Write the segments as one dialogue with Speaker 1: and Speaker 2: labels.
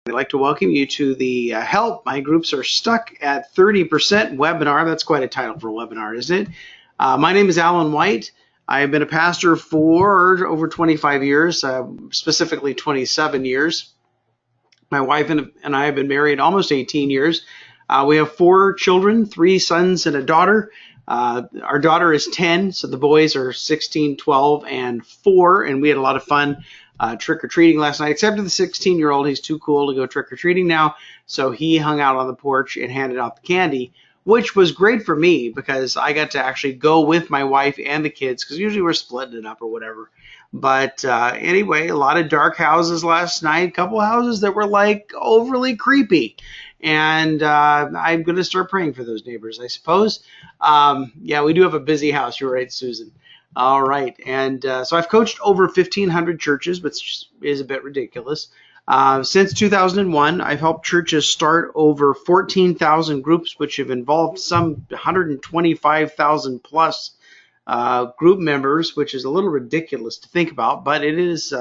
Speaker 1: I'd like to welcome you to the Help My Groups Are Stuck at 30% webinar. That's quite a title for a webinar, isn't it? My name is Alan White. I have been a pastor for over 25 years, specifically 27 years. My wife and I have been married almost 18 years. We have 4 children, 3 sons and a daughter. Our daughter is 10, so the boys are 16, 12, and 4, and we had a lot of fun trick-or-treating last night, except for the 16-year-old. He's too cool to go trick-or-treating now, so he hung out on the porch and handed out the candy, which was great for me because I got to actually go with my wife and the kids, because usually we're splitting it up or whatever. But anyway, a lot of dark houses last night, a couple houses that were like overly creepy. And I'm going to start praying for those neighbors, I suppose. Yeah, we do have a busy house. You're right, Susan. All right. And so I've coached over 1,500 churches, which is a bit ridiculous. Since 2001, I've helped churches start over 14,000 groups, which have involved some 125,000 plus group members, which is a little ridiculous to think about, but it is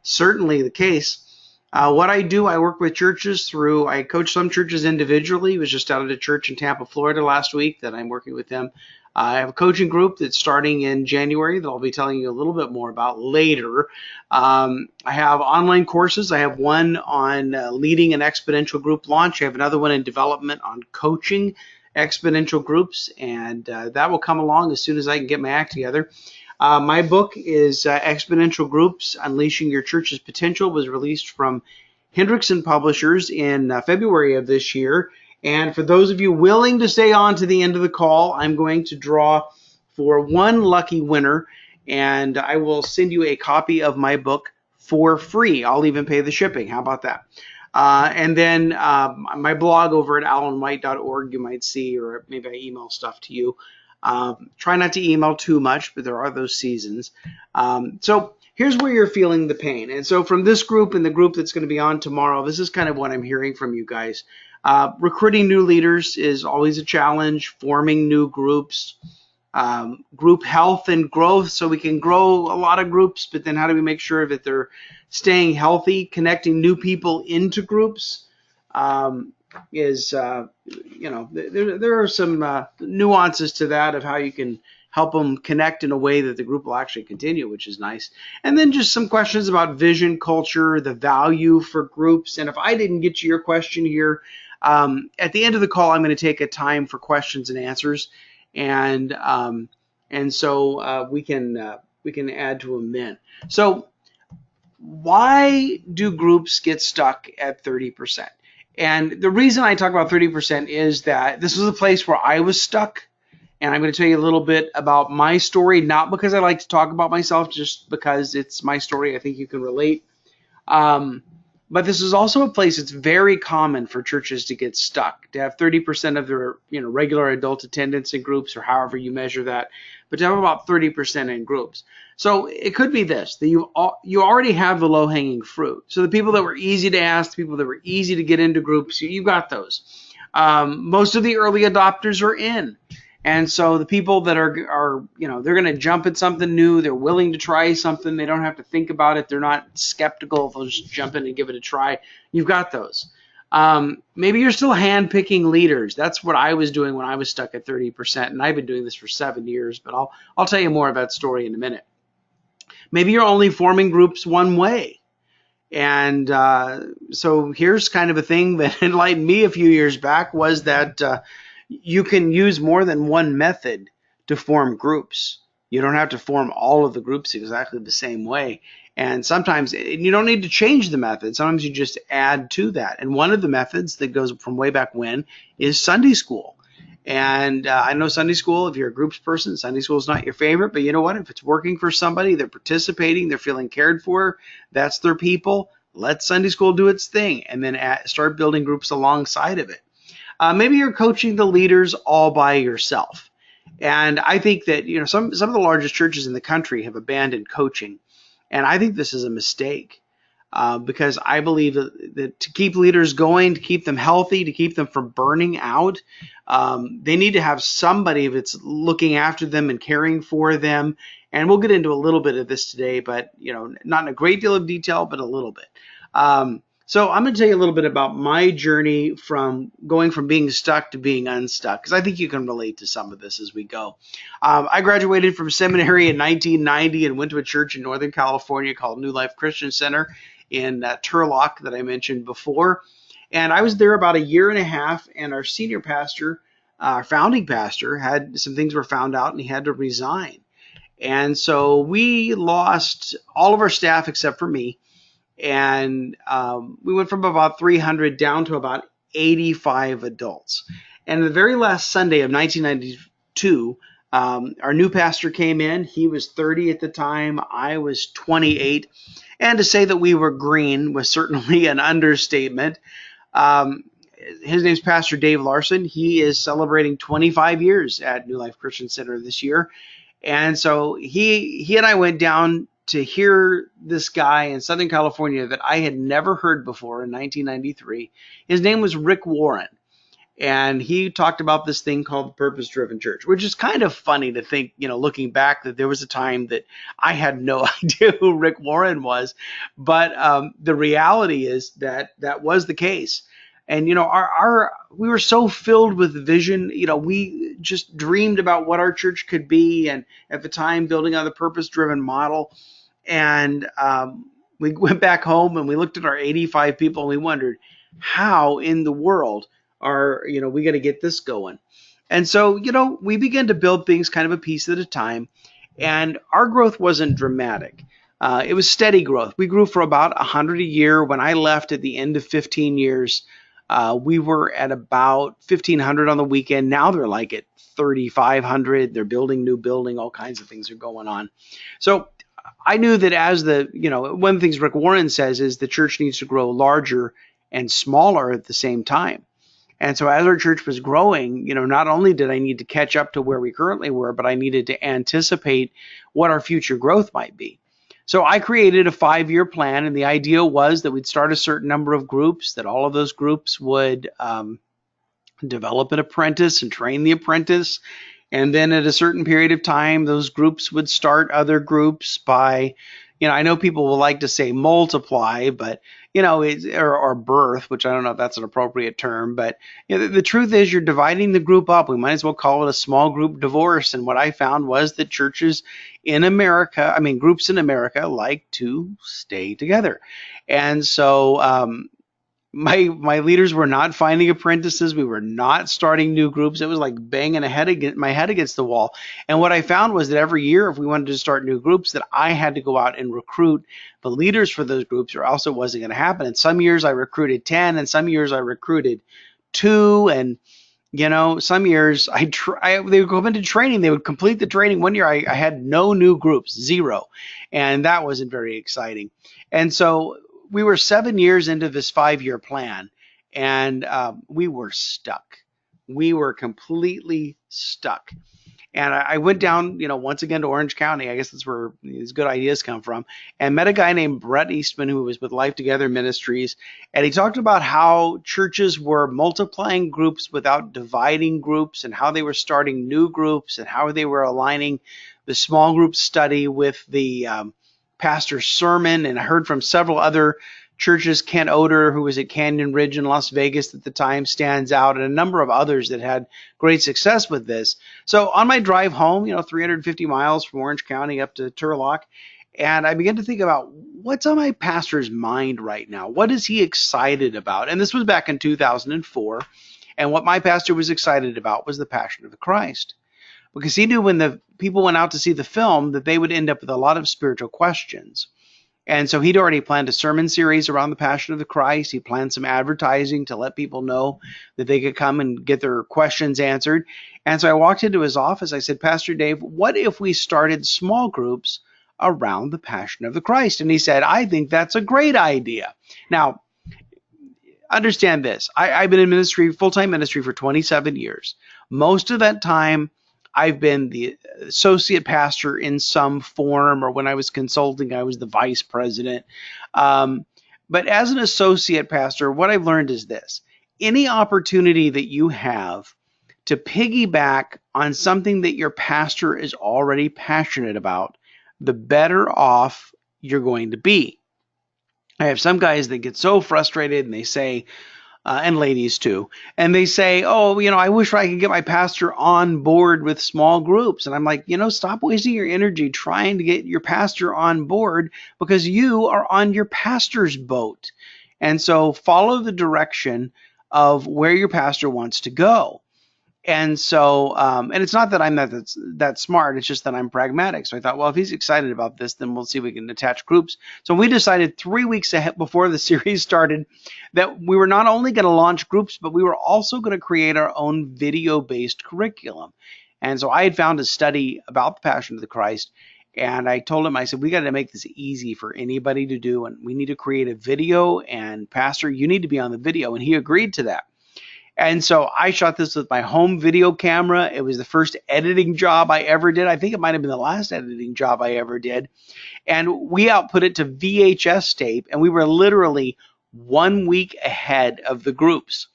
Speaker 1: certainly the case. What I do, I work with churches I coach some churches individually. I was just out at a church in Tampa, Florida last week that I'm working with them. I have a coaching group that's starting in January that I'll be telling you a little bit more about later. I have online courses. I have one on leading an exponential group launch. I have another one in development on coaching exponential groups, and that will come along as soon as I can get my act together. My book is Exponential Groups, Unleashing Your Church's Potential, was released from Hendrickson Publishers in February of this year. And for those of you willing to stay on to the end of the call, I'm going to draw for one lucky winner, and I will send you a copy of my book for free. I'll even pay the shipping. How about that? And then my blog over at alanwhite.org you might see, or maybe I email stuff to you. Try not to email too much, but there are those seasons. So here's where you're feeling the pain. And so from this group and the group that's going to be on tomorrow, this is kind of what I'm hearing from you guys. Recruiting new leaders is always a challenge. Forming new groups, group health and growth, so we can grow a lot of groups, but then how do we make sure that they're staying healthy? Connecting new people into groups there are some nuances to that of how you can help them connect in a way that the group will actually continue, which is nice. And then just some questions about vision, culture, the value for groups. And if I didn't get to your question here, at the end of the call, I'm going to take a time for questions and answers, and so we can add to them then. So why do groups get stuck at 30%? And the reason I talk about 30% is that this was a place where I was stuck, and I'm going to tell you a little bit about my story, not because I like to talk about myself, just because it's my story. I think you can relate. But this is also a place that's very common for churches to get stuck, to have 30% of their regular adult attendance in groups, or however you measure that, but to have about 30% in groups. So it could be this, that you already have the low-hanging fruit. So the people that were easy to ask, the people that were easy to get into groups, you got those. Most of the early adopters are in. And so the people that are they're going to jump at something new, they're willing to try something, they don't have to think about it, they're not skeptical, they'll just jump in and give it a try. You've got those. Maybe you're still hand-picking leaders. That's what I was doing when I was stuck at 30%, and I've been doing this for 7 years, but I'll tell you more about that story in a minute. Maybe you're only forming groups one way. And so here's kind of a thing that enlightened me a few years back, was that you can use more than one method to form groups. You don't have to form all of the groups exactly the same way. And sometimes you don't need to change the method. Sometimes you just add to that. And one of the methods that goes from way back when is Sunday school. And I know Sunday school, if you're a groups person, Sunday school is not your favorite, but you know what? If it's working for somebody, they're participating, they're feeling cared for, that's their people, let Sunday school do its thing, and then start building groups alongside of it. Maybe you're coaching the leaders all by yourself. And I think that some of the largest churches in the country have abandoned coaching. And I think this is a mistake. Because I believe that to keep leaders going, to keep them healthy, to keep them from burning out, they need to have somebody that's looking after them and caring for them. And we'll get into a little bit of this today, but not in a great deal of detail, but a little bit. So I'm going to tell you a little bit about my journey from going from being stuck to being unstuck, because I think you can relate to some of this as we go. I graduated from seminary in 1990 and went to a church in Northern California called New Life Christian Center in Turlock that I mentioned before. And I was there about a year and a half, and our senior pastor, our founding pastor, had some things were found out and he had to resign. And so we lost all of our staff except for me, and we went from about 300 down to about 85 adults. And the very last Sunday of 1992, our new pastor came in. He was 30 at the time. I was 28. And to say that we were green was certainly an understatement. His name's Pastor Dave Larson. He is celebrating 25 years at New Life Christian Center this year. And so he and I went down to hear this guy in Southern California that I had never heard before in 1993. His name was Rick Warren. And he talked about this thing called the Purpose Driven Church, which is kind of funny to think, looking back, that there was a time that I had no idea who Rick Warren was. But the reality is that that was the case. And, we were so filled with vision. We just dreamed about what our church could be. And at the time, building on the purpose driven model. And we went back home and we looked at our 85 people and we wondered, how in the world are, we got to get this going? And so, we began to build things kind of a piece at a time. And our growth wasn't dramatic. It was steady growth. We grew for about 100 a year. When I left at the end of 15 years, we were at about 1,500 on the weekend. Now they're like at 3,500. They're building new building. All kinds of things are going on. So I knew that as one of the things Rick Warren says is the church needs to grow larger and smaller at the same time. And so as our church was growing, not only did I need to catch up to where we currently were, but I needed to anticipate what our future growth might be. So I created a 5-year plan, and the idea was that we'd start a certain number of groups, that all of those groups would develop an apprentice and train the apprentice. And then at a certain period of time, those groups would start other groups by, I know people will like to say multiply, but, or birth, which I don't know if that's an appropriate term. But the truth is you're dividing the group up. We might as well call it a small group divorce. And what I found was that churches in America, groups in America like to stay together. And so my leaders were not finding apprentices. We were not starting new groups. It was like banging my head against the wall. And what I found was that every year, if we wanted to start new groups, that I had to go out and recruit the leaders for those groups, or else it wasn't going to happen. And some years I recruited 10, and some years I recruited 2. And some years they would go into training. They would complete the training. One year I had no new groups, 0, and that wasn't very exciting. And so we were 7 years into this 5-year plan, and we were stuck. We were completely stuck. And I went down, once again to Orange County. I guess that's where these good ideas come from. And met a guy named Brett Eastman, who was with Life Together Ministries. And he talked about how churches were multiplying groups without dividing groups, and how they were starting new groups, and how they were aligning the small group study with the pastor's sermon. And I heard from several other churches. Kent Oder, who was at Canyon Ridge in Las Vegas at the time, stands out, and a number of others that had great success with this. So on my drive home, 350 miles from Orange County up to Turlock, and I began to think about what's on my pastor's mind right now. What is he excited about? And this was back in 2004. And what my pastor was excited about was the Passion of the Christ. Because he knew when the people went out to see the film that they would end up with a lot of spiritual questions. And so he'd already planned a sermon series around the Passion of the Christ. He planned some advertising to let people know that they could come and get their questions answered. And so I walked into his office. I said, Pastor Dave, what if we started small groups around the Passion of the Christ? And he said, I think that's a great idea. Now, understand this. I've been in ministry, full-time ministry, for 27 years. Most of that time, I've been the associate pastor in some form, or when I was consulting, I was the vice president. But as an associate pastor, what I've learned is this: any opportunity that you have to piggyback on something that your pastor is already passionate about, the better off you're going to be. I have some guys that get so frustrated and they say, and ladies too, and they say, oh, I wish I could get my pastor on board with small groups. And I'm like, stop wasting your energy trying to get your pastor on board, because you are on your pastor's boat. And so follow the direction of where your pastor wants to go. And so, and it's not that I'm that smart. It's just that I'm pragmatic. So I thought, well, if he's excited about this, then we'll see if we can attach groups. So we decided 3 weeks ahead before the series started that we were not only going to launch groups, but we were also going to create our own video-based curriculum. And so I had found a study about the Passion of the Christ, and I told him, I said, we got to make this easy for anybody to do, and we need to create a video. And Pastor, you need to be on the video. And he agreed to that. And so I shot this with my home video camera. It was the first editing job I ever did. I think it might have been the last editing job I ever did. And we output it to VHS tape, and we were literally 1 week ahead of the groups.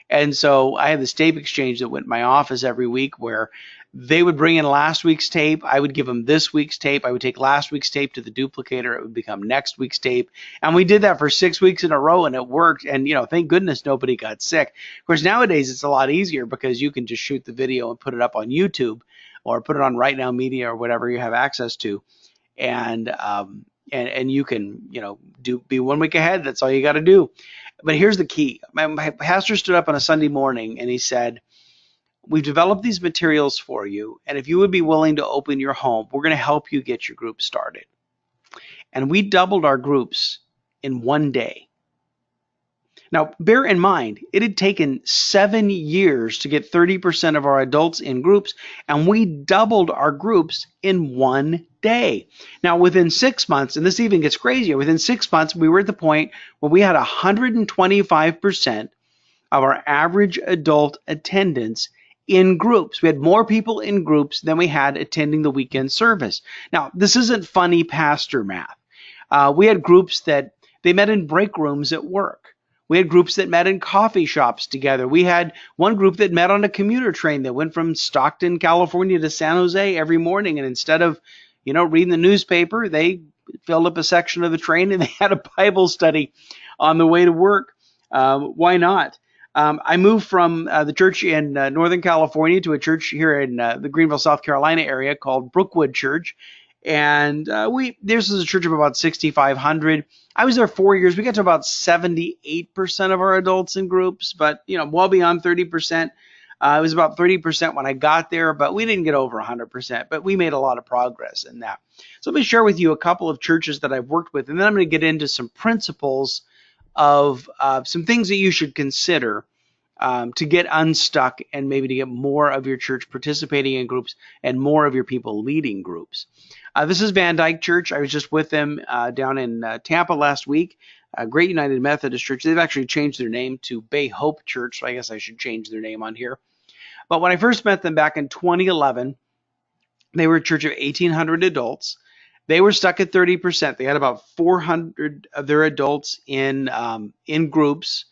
Speaker 1: And so I had this tape exchange that went in my office every week, where they would bring in last week's tape. I would give them this week's tape. I would take last week's tape to the duplicator. It would become next week's tape. And we did that for 6 weeks in a row, and it worked. And, thank goodness nobody got sick. Of course, nowadays it's a lot easier, because you can just shoot the video and put it up on YouTube or put it on Right Now Media or whatever you have access to. And you can, be 1 week ahead. That's all you got to do. But here's the key. My pastor stood up on a Sunday morning and he said, we've developed these materials for you, and if you would be willing to open your home, we're going to help you get your group started. And we doubled our groups in 1 day. Now, bear in mind, it had taken 7 years to get 30% of our adults in groups, and we doubled our groups in 1 day. Now, within 6 months, and this even gets crazier, within 6 months, we were at the point where we had 125% of our average adult attendance in groups. We had more people in groups than we had attending the weekend service. Now, this isn't funny pastor math. We had groups that they met in break rooms at work. We had groups that met in coffee shops together. We had one group that met on a commuter train that went from Stockton, California to San Jose every morning. And instead of, reading the newspaper, they filled up a section of the train and they had a Bible study on the way to work. Why not? I moved from the church in Northern California to a church here in the Greenville, South Carolina area called Brookwood Church. And this is a church of about 6,500. I was there 4 years. We got to about 78% of our adults in groups, but, well beyond 30%. It was about 30% when I got there, but we didn't get over 100%, but we made a lot of progress in that. So let me share with you a couple of churches that I've worked with, and then I'm going to get into some principles of some things that you should consider to get unstuck and maybe to get more of your church participating in groups and more of your people leading groups. This is Van Dyke Church. I was just with them down in Tampa last week. Great United Methodist Church. They've actually changed their name to Bay Hope Church, so I guess I should change their name on here. But when I first met them back in 2011, they were a church of 1,800 adults. They were stuck at 30%. They had about 400 of their adults in groups.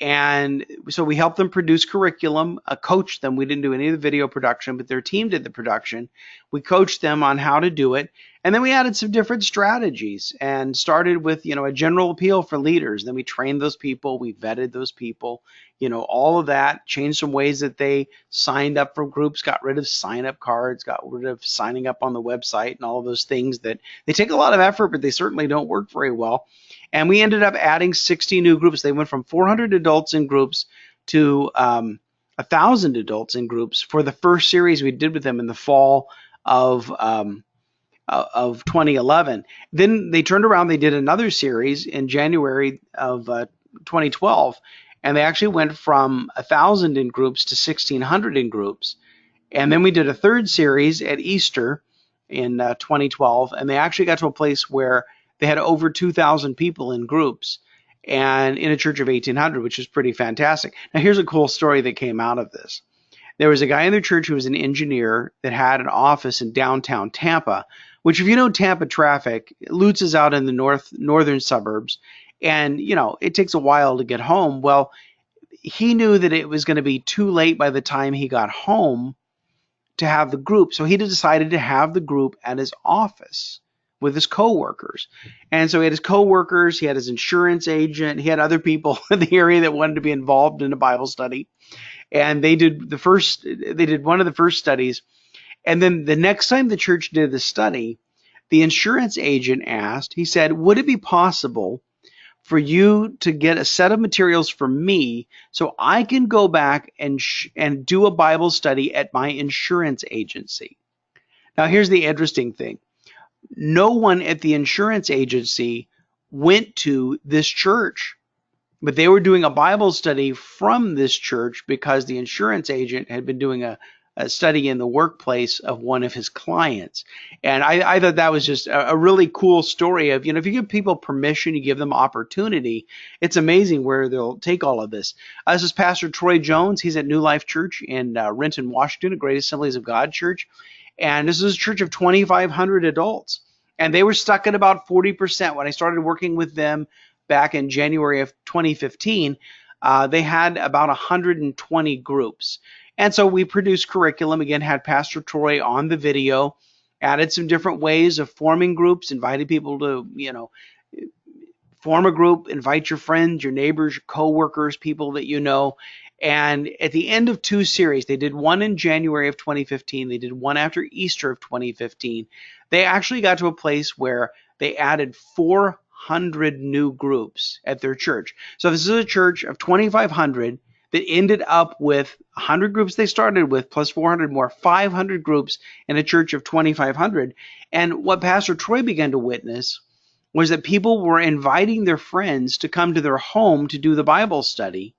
Speaker 1: And so we helped them produce curriculum, coached them. We didn't do any of the video production, but their team did the production. We coached them on how to do it. And then we added some different strategies and started with, a general appeal for leaders. Then we trained those people. We vetted those people, all of that, changed some ways that they signed up for groups, got rid of sign-up cards, got rid of signing up on the website and all of those things that they take a lot of effort, but they certainly don't work very well. And we ended up adding 60 new groups. They went from 400 adults in groups to 1,000 adults in groups for the first series we did with them in the fall of 2011. Then they turned around, they did another series in January of 2012, and they actually went from 1,000 in groups to 1,600 in groups. And then we did a third series at Easter in 2012, and they actually got to a place where they had over 2,000 people in groups and in a church of 1,800, which is pretty fantastic. Now, here's a cool story that came out of this. There was a guy in their church who was an engineer that had an office in downtown Tampa, which, if you know Tampa traffic, Lutz is out in the northern suburbs, and, it takes a while to get home. Well, he knew that it was going to be too late by the time he got home to have the group, so he decided to have the group at his office, with his coworkers. And so he had his coworkers, he had his insurance agent, he had other people in the area that wanted to be involved in a Bible study. And they did one of the first studies. And then the next time the church did the study, the insurance agent asked, he said, would it be possible for you to get a set of materials from me so I can go back and do a Bible study at my insurance agency? Now, here's the interesting thing. No one at the insurance agency went to this church, but they were doing a Bible study from this church because the insurance agent had been doing a study in the workplace of one of his clients. And I thought that was just a really cool story of, if you give people permission, you give them opportunity, it's amazing where they'll take all of this. This is Pastor Troy Jones. He's at New Life Church in Renton, Washington, a Great Assemblies of God church. And this is a church of 2,500 adults. And they were stuck at about 40%. When I started working with them back in January of 2015, they had about 120 groups. And so we produced curriculum, again, had Pastor Troy on the video, added some different ways of forming groups, invited people to, form a group, invite your friends, your neighbors, your coworkers, people that you know. And at the end of 2 series, they did one in January of 2015. They did one after Easter of 2015. They actually got to a place where they added 400 new groups at their church. So this is a church of 2,500 that ended up with 100 groups they started with, plus 400 more, 500 groups in a church of 2,500. And what Pastor Troy began to witness was that people were inviting their friends to come to their home to do the Bible study.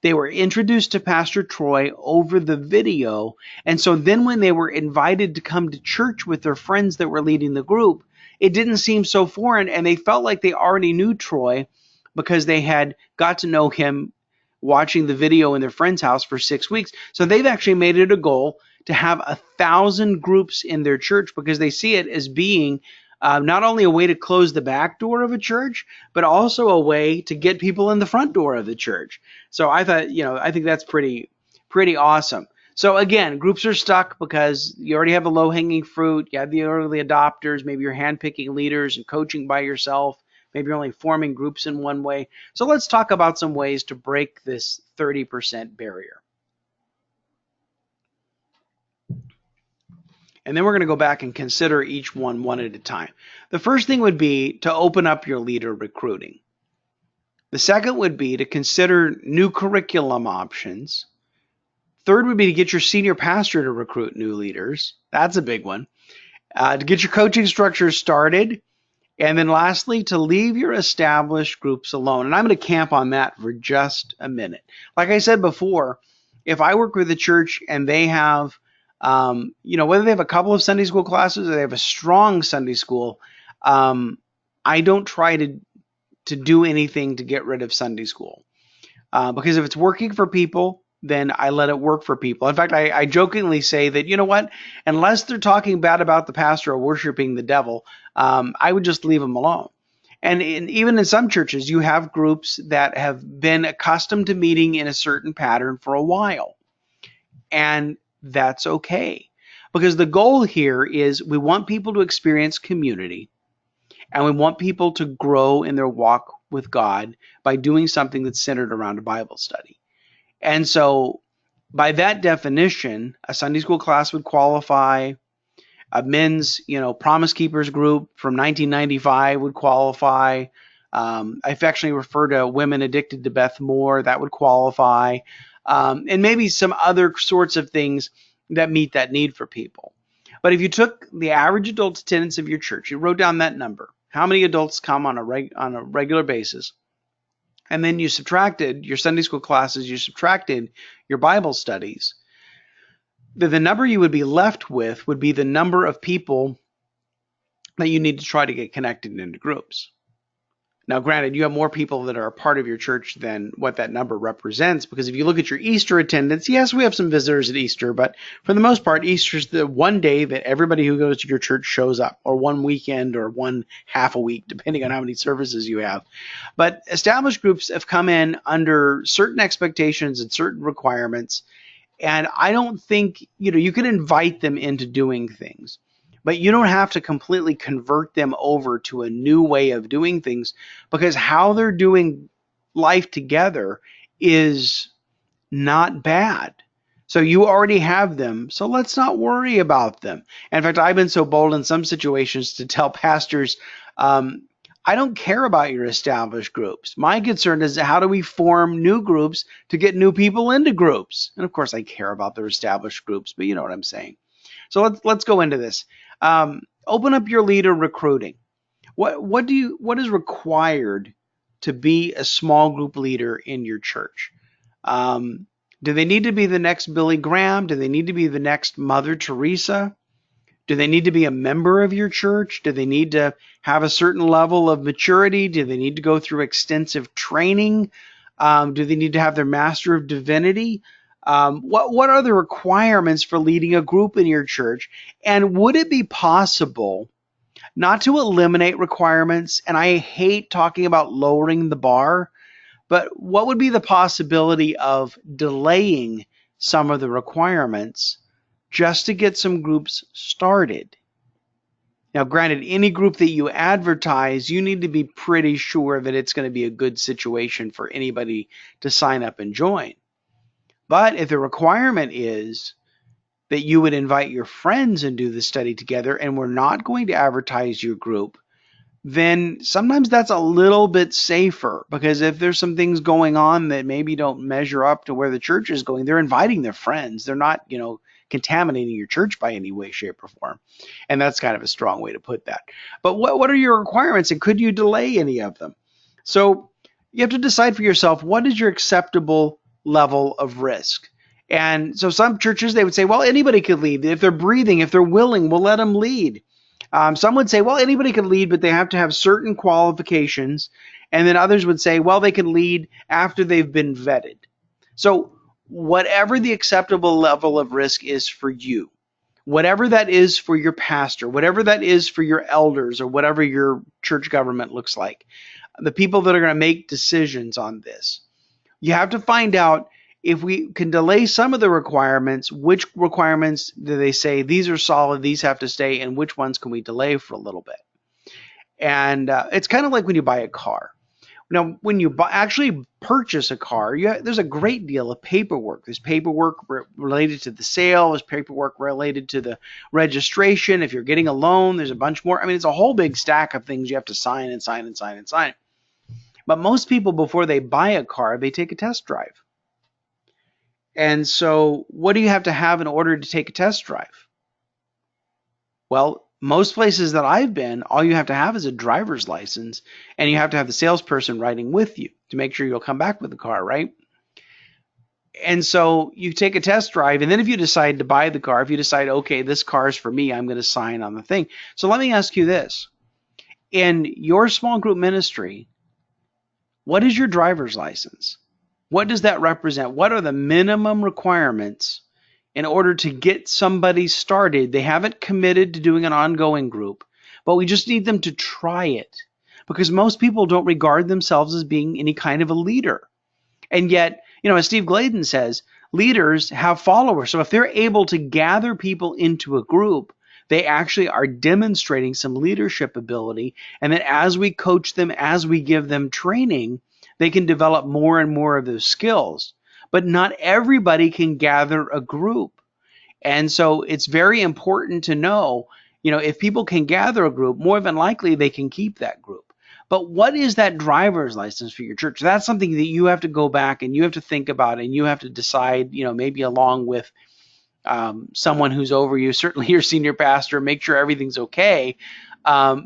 Speaker 1: They were introduced to Pastor Troy over the video. And so then when they were invited to come to church with their friends that were leading the group, it didn't seem so foreign, and they felt like they already knew Troy because they had got to know him watching the video in their friend's house for 6 weeks. So they've actually made it a goal to have 1,000 groups in their church because they see it as being not only a way to close the back door of a church, but also a way to get people in the front door of the church. So I thought, I think that's pretty awesome. So again, groups are stuck because you already have the low-hanging fruit. You have the early adopters. Maybe you're handpicking leaders and coaching by yourself. Maybe you're only forming groups in one way. So let's talk about some ways to break this 30% barrier. And then we're going to go back and consider each one at a time. The first thing would be to open up your leader recruiting. The second would be to consider new curriculum options. Third would be to get your senior pastor to recruit new leaders. That's a big one. To get your coaching structure started. And then lastly, to leave your established groups alone. And I'm going to camp on that for just a minute. Like I said before, if I work with a church and they have, whether they have a couple of Sunday school classes or they have a strong Sunday school, I don't try to do anything to get rid of Sunday school. Because if it's working for people, then I let it work for people. In fact, I jokingly say that, unless they're talking bad about the pastor or worshiping the devil, I would just leave them alone. And even in some churches, you have groups that have been accustomed to meeting in a certain pattern for a while. And that's okay. Because the goal here is we want people to experience community, and we want people to grow in their walk with God by doing something that's centered around a Bible study. And so by that definition, a Sunday school class would qualify. A men's, Promise Keepers group from 1995 would qualify. I affectionately refer to Women Addicted to Beth Moore. That would qualify. And maybe some other sorts of things that meet that need for people. But if you took the average adult attendance of your church, you wrote down that number, how many adults come on a regular basis, and then you subtracted your Sunday school classes, you subtracted your Bible studies, the number you would be left with would be the number of people that you need to try to get connected into groups. Now, granted, you have more people that are a part of your church than what that number represents, because if you look at your Easter attendance, yes, we have some visitors at Easter, but for the most part, Easter is the one day that everybody who goes to your church shows up, or one weekend, or one half a week, depending on how many services you have. But established groups have come in under certain expectations and certain requirements, and I don't think, you can invite them into doing things. But you don't have to completely convert them over to a new way of doing things, because how they're doing life together is not bad. So you already have them, so let's not worry about them. And in fact, I've been so bold in some situations to tell pastors, I don't care about your established groups. My concern is how do we form new groups to get new people into groups? And of course, I care about their established groups, but you know what I'm saying. So let's go into this. Open up your leader recruiting. What is required to be a small group leader in your church? Do they need to be the next Billy Graham? Do they need to be the next Mother Teresa? Do they need to be a member of your church? Do they need to have a certain level of maturity? Do they need to go through extensive training? Do they need to have their Master of Divinity? What are the requirements for leading a group in your church? And would it be possible not to eliminate requirements? And I hate talking about lowering the bar, but what would be the possibility of delaying some of the requirements just to get some groups started? Now, granted, any group that you advertise, you need to be pretty sure that it's going to be a good situation for anybody to sign up and join. But if the requirement is that you would invite your friends and do the study together, and we're not going to advertise your group, then sometimes that's a little bit safer, because if there's some things going on that maybe don't measure up to where the church is going, they're inviting their friends. They're not, contaminating your church by any way, shape, or form. And that's kind of a strong way to put that. But what are your requirements, and could you delay any of them? So you have to decide for yourself, what is your acceptable level of risk? And so some churches, they would say, well, anybody could lead. If they're breathing, if they're willing, we'll let them lead. Some would say, well, anybody can lead, but they have to have certain qualifications. And then others would say, well, they can lead after they've been vetted. So whatever the acceptable level of risk is for you, whatever that is for your pastor, whatever that is for your elders, or whatever your church government looks like, the people that are going to make decisions on this, you have to find out, if we can delay some of the requirements, which requirements do they say these are solid, these have to stay, and which ones can we delay for a little bit? And it's kind of like when you buy a car. Now, when you actually purchase a car, there's a great deal of paperwork. There's paperwork related to the sale. There's paperwork related to the registration. If you're getting a loan, there's a bunch more. I mean, it's a whole big stack of things you have to sign and sign and sign and sign. But most people, before they buy a car, they take a test drive. And so what do you have to have in order to take a test drive? Well, most places that I've been, all you have to have is a driver's license, and you have to have the salesperson riding with you to make sure you'll come back with the car, right? And so you take a test drive, and then if you decide to buy the car, if you decide, okay, this car is for me, I'm going to sign on the thing. So let me ask you this. In your small group ministry, what is your driver's license? What does that represent? What are the minimum requirements in order to get somebody started? They haven't committed to doing an ongoing group, but we just need them to try it, because most people don't regard themselves as being any kind of a leader. And yet, as Steve Gladen says, leaders have followers. So if they're able to gather people into a group, they actually are demonstrating some leadership ability. And then as we coach them, as we give them training, they can develop more and more of those skills. But not everybody can gather a group. And so it's very important to know, if people can gather a group, more than likely they can keep that group. But what is that driver's license for your church? That's something that you have to go back and you have to think about, and you have to decide, maybe along with someone who's over you, certainly your senior pastor, make sure everything's okay,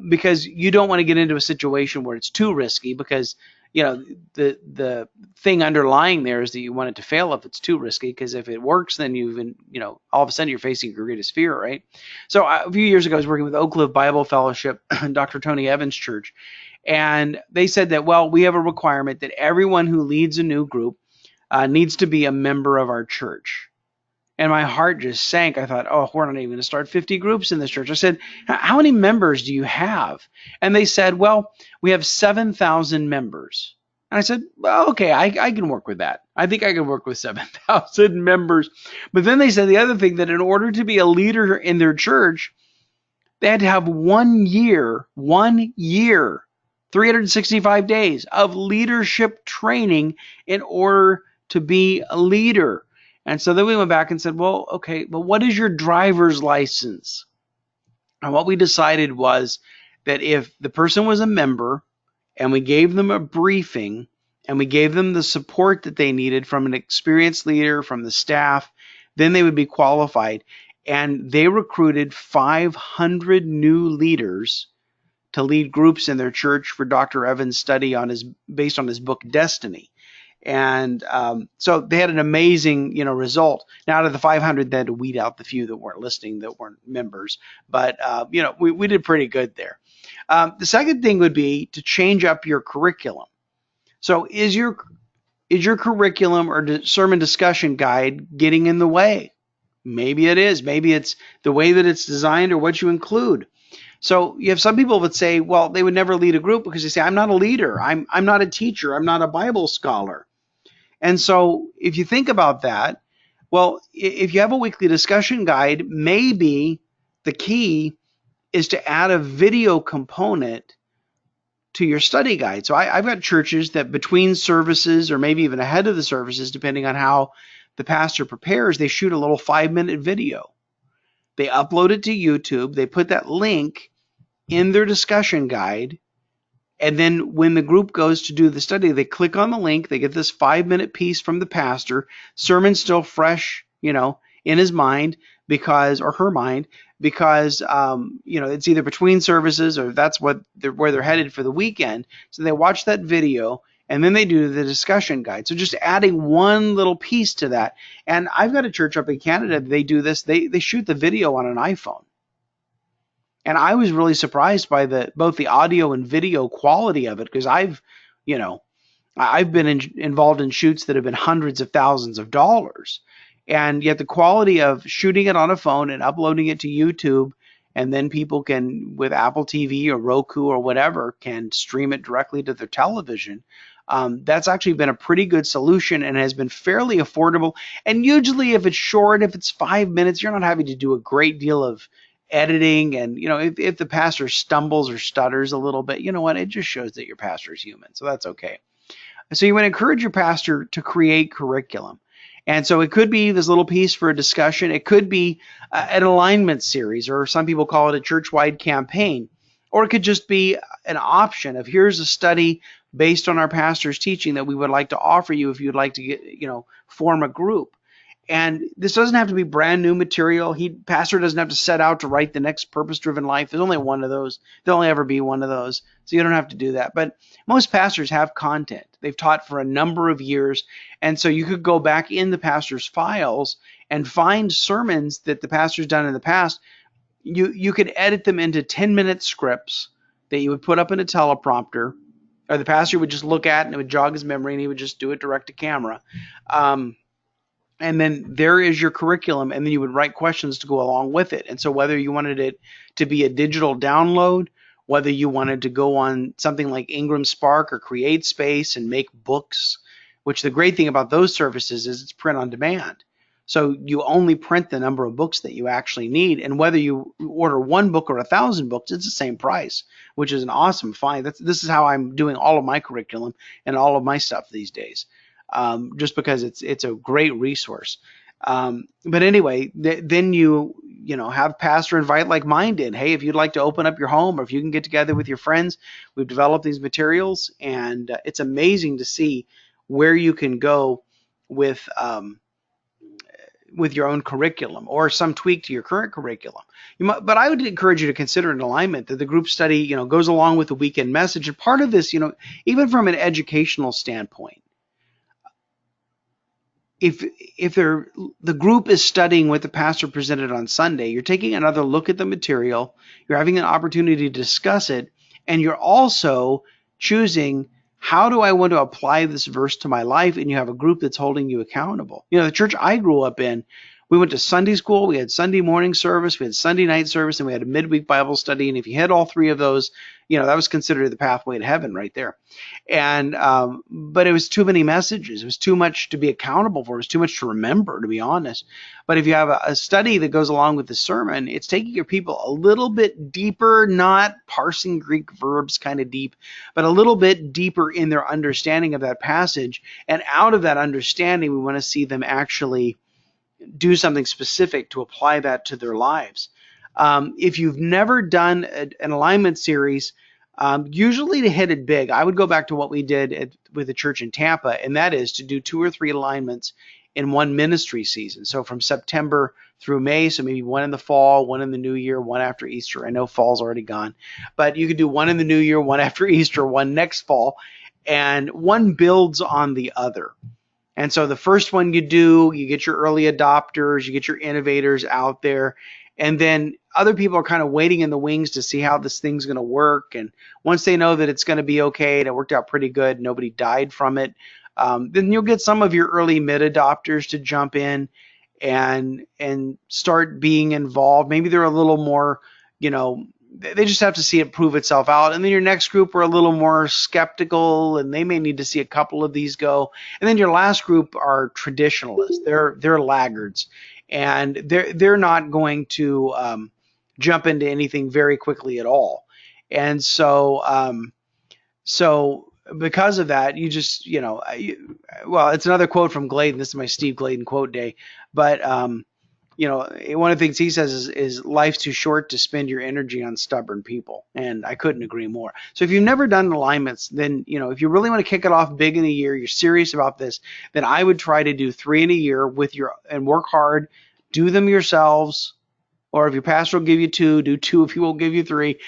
Speaker 1: because you don't want to get into a situation where it's too risky, because the thing underlying there is that you want it to fail if it's too risky, because if it works, then all of a sudden you're facing your greatest fear, right? So a few years ago, I was working with Oak Cliff Bible Fellowship, Dr. Tony Evans' church, and they said that, well, we have a requirement that everyone who leads a new group needs to be a member of our church. And my heart just sank. I thought, oh, we're not even going to start 50 groups in this church. I said, how many members do you have? And they said, well, we have 7,000 members. And I said, well, okay, I can work with that. I think I can work with 7,000 members. But then they said the other thing, that in order to be a leader in their church, They had to have 1 year, 365 days of leadership training in order to be a leader. And so then we went back and said, well, okay, but what is your driver's license? And what we decided was that if the person was a member and we gave them a briefing and we gave them the support that they needed from an experienced leader, from the staff, then they would be qualified. And they recruited 500 new leaders to lead groups in their church for Dr. Evans' study based on his book Destiny. And so they had an amazing, result. Now, out of the 500, they had to weed out the few that weren't listening, that weren't members. But we did pretty good there. The second thing would be to change up your curriculum. So is your curriculum or sermon discussion guide getting in the way? Maybe it is. Maybe it's the way that it's designed or what you include. So you have some people that say, well, they would never lead a group because they say, I'm not a leader. I'm not a teacher. I'm not a Bible scholar. And so if you think about that, well, if you have a weekly discussion guide, maybe the key is to add a video component to your study guide. So I've got churches that between services or maybe even ahead of the services, depending on how the pastor prepares, they shoot a little 5-minute video. They upload it to YouTube. They put that link in their discussion guide. And then when the group goes to do the study, they click on the link. They get this 5-minute piece from the pastor. Sermon still fresh, in his mind or her mind, because it's either between services or that's where they're headed for the weekend. So they watch that video and then they do the discussion guide. So just adding one little piece to that. And I've got a church up in Canada. They do this. They shoot the video on an iPhone. And I was really surprised by both the audio and video quality of it, because I've been involved in shoots that have been hundreds of thousands of dollars. And yet the quality of shooting it on a phone and uploading it to YouTube, and then people can, with Apple TV or Roku or whatever, can stream it directly to their television. That's actually been a pretty good solution and has been fairly affordable. And usually if it's short, if it's 5 minutes, you're not having to do a great deal of editing. And, if the pastor stumbles or stutters a little bit, you know what? It just shows that your pastor is human. So that's okay. So you want to encourage your pastor to create curriculum. And so it could be this little piece for a discussion. It could be an alignment series, or some people call it a church-wide campaign. Or it could just be an option of, here's a study based on our pastor's teaching that we would like to offer you if you'd like to form a group. And this doesn't have to be brand new material. Pastor doesn't have to set out to write the next purpose-driven life. There's only one of those. There'll only ever be one of those. So you don't have to do that. But most pastors have content. They've taught for a number of years. And so you could go back in the pastor's files and find sermons that the pastor's done in the past. You could edit them into 10-minute scripts that you would put up in a teleprompter, or the pastor would just look at and it would jog his memory and he would just do it direct to camera. And then there is your curriculum, and then you would write questions to go along with it. And so whether you wanted it to be a digital download, whether you wanted to go on something like Ingram Spark or CreateSpace and make books, which the great thing about those services is it's print on demand. So you only print the number of books that you actually need. And whether you order 1 book or 1,000 books, it's the same price, which is an awesome find. This is how I'm doing all of my curriculum and all of my stuff these days. Just because it's a great resource. But anyway, then you have pastor invite like mine did. Hey, if you'd like to open up your home, or if you can get together with your friends, we've developed these materials, and it's amazing to see where you can go with your own curriculum or some tweak to your current curriculum. But I would encourage you to consider an alignment that the group study, goes along with the weekend message. And part of this, even from an educational standpoint, if the group is studying what the pastor presented on Sunday, you're taking another look at the material, you're having an opportunity to discuss it, and you're also choosing, how do I want to apply this verse to my life? And you have a group that's holding you accountable. The church I grew up in, We went to Sunday school, we had Sunday morning service, we had Sunday night service, and we had a midweek Bible study. And if you had all three of those, that was considered the pathway to heaven right there. And but it was too many messages. It was too much to be accountable for. It was too much to remember, to be honest. But if you have a study that goes along with the sermon, it's taking your people a little bit deeper, not parsing Greek verbs kind of deep, but a little bit deeper in their understanding of that passage. And out of that understanding, we want to see them actually do something specific to apply that to their lives. If you've never done an alignment series, usually to hit it big, I would go back to what we did with the church in Tampa, and that is to do 2 or 3 alignments in one ministry season. So from September through May, so maybe one in the fall, one in the new year, one after Easter. I know fall's already gone, but you could do one in the new year, one after Easter, one next fall, and one builds on the other. And so the first one you do, you get your early adopters, you get your innovators out there, and then other people are kind of waiting in the wings to see how this thing's going to work. And once they know that it's going to be okay and it worked out pretty good, nobody died from it, then you'll get some of your early mid adopters to jump in and start being involved. Maybe they're a little more, they just have to see it prove itself out. And then your next group are a little more skeptical, and they may need to see a couple of these go. And then your last group are traditionalists. They're laggards, and they're not going to jump into anything very quickly at all. And so because of that, you just, well, it's another quote from Gladen. This is my Steve Gladen quote day, but one of the things he says is life's too short to spend your energy on stubborn people. And I couldn't agree more. So if you've never done alignments, then, if you really want to kick it off big in a year, you're serious about this, then I would try to do 3 in a year and work hard, do them yourselves. Or if your pastor will give you 2, do 2 if he will give you 3.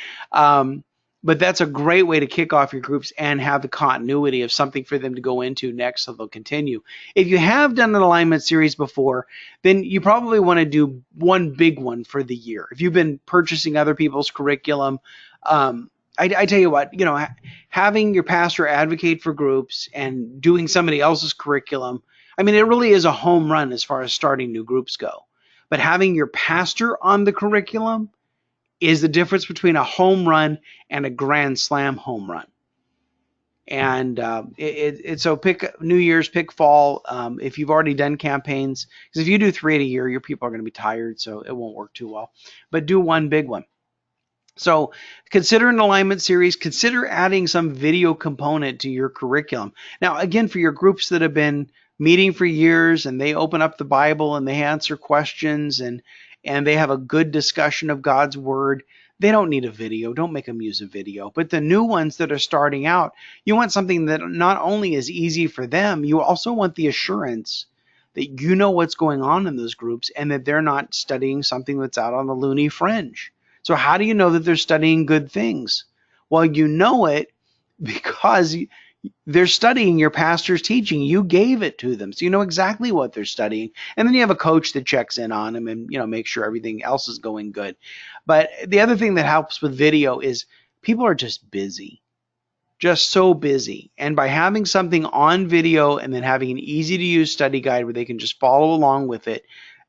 Speaker 1: But that's a great way to kick off your groups and have the continuity of something for them to go into next, so they'll continue. If you have done an alignment series before, then you probably want to do one big one for the year. If you've been purchasing other people's curriculum, I tell you what, having your pastor advocate for groups and doing somebody else's curriculum, it really is a home run as far as starting new groups go. But having your pastor on the curriculum is the difference between a home run and a grand slam home run. And so pick New Year's, pick fall, if you've already done campaigns, because if you do 3 in a year, your people are going to be tired, so it won't work too well. But do one big one. So consider an alignment series. Consider adding some video component to your curriculum. Now, again, for your groups that have been meeting for years and they open up the Bible and they answer questions and they have a good discussion of God's word, they don't need a video. Don't make them use a video. But the new ones that are starting out, you want something that not only is easy for them, you also want the assurance that you know what's going on in those groups and that they're not studying something that's out on the loony fringe. So how do you know that they're studying good things? Well, you know it because they're studying your pastor's teaching. You gave it to them, so you know exactly what they're studying. And then you have a coach that checks in on them and make sure everything else is going good. But the other thing that helps with video is people are just busy, just so busy. And by having something on video and then having an easy to use study guide where they can just follow along with it,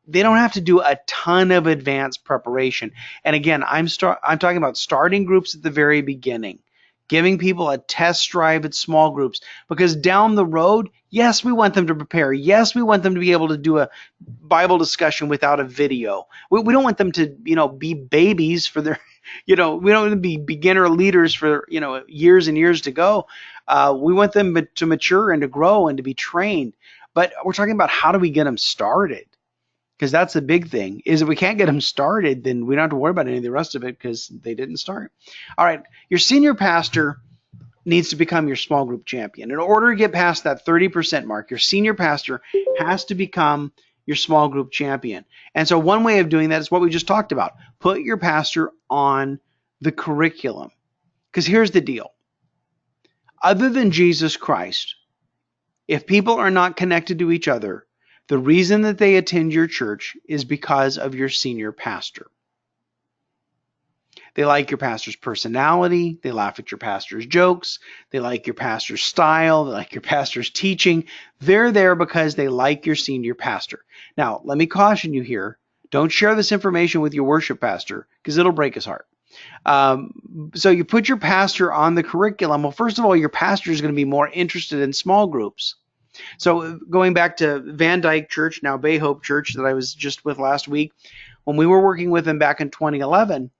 Speaker 1: they don't have to do a ton of advanced preparation. And again, I'm talking about starting groups at the very beginning, giving people a test drive at small groups, because down the road, yes, we want them to prepare. Yes, we want them to be able to do a Bible discussion without a video. We don't want them to, be babies for their, we don't want them to be beginner leaders for, years and years to go. We want them to mature and to grow and to be trained. But we're talking about how do we get them started? Because that's the big thing, is if we can't get them started, then we don't have to worry about any of the rest of it because they didn't start. All right, your senior pastor needs to become your small group champion. In order to get past that 30% mark, your senior pastor has to become your small group champion. And so one way of doing that is what we just talked about. Put your pastor on the curriculum. Because here's the deal. Other than Jesus Christ, if people are not connected to each other, the reason that they attend your church is because of your senior pastor. They like your pastor's personality. They laugh at your pastor's jokes. They like your pastor's style. They like your pastor's teaching. They're there because they like your senior pastor. Now, let me caution you here. Don't share this information with your worship pastor because it'll break his heart. So you put your pastor on the curriculum. Well, first of all, your pastor is going to be more interested in small groups. So going back to Van Dyke Church, now Bay Hope Church that I was just with last week, when we were working with them back in 2011,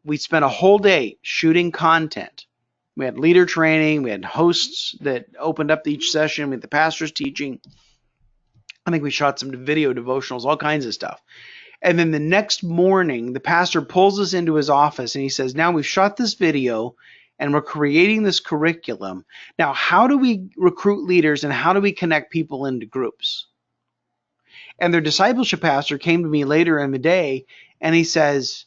Speaker 1: we spent a whole day shooting content. We had leader training. We had hosts that opened up each session. We had the pastors teaching. I think we shot some video devotionals, all kinds of stuff. And then the next morning, the pastor pulls us into his office and he says, now we've shot this video and we're creating this curriculum. Now, how do we recruit leaders and how do we connect people into groups? And their discipleship pastor came to me later in the day and he says,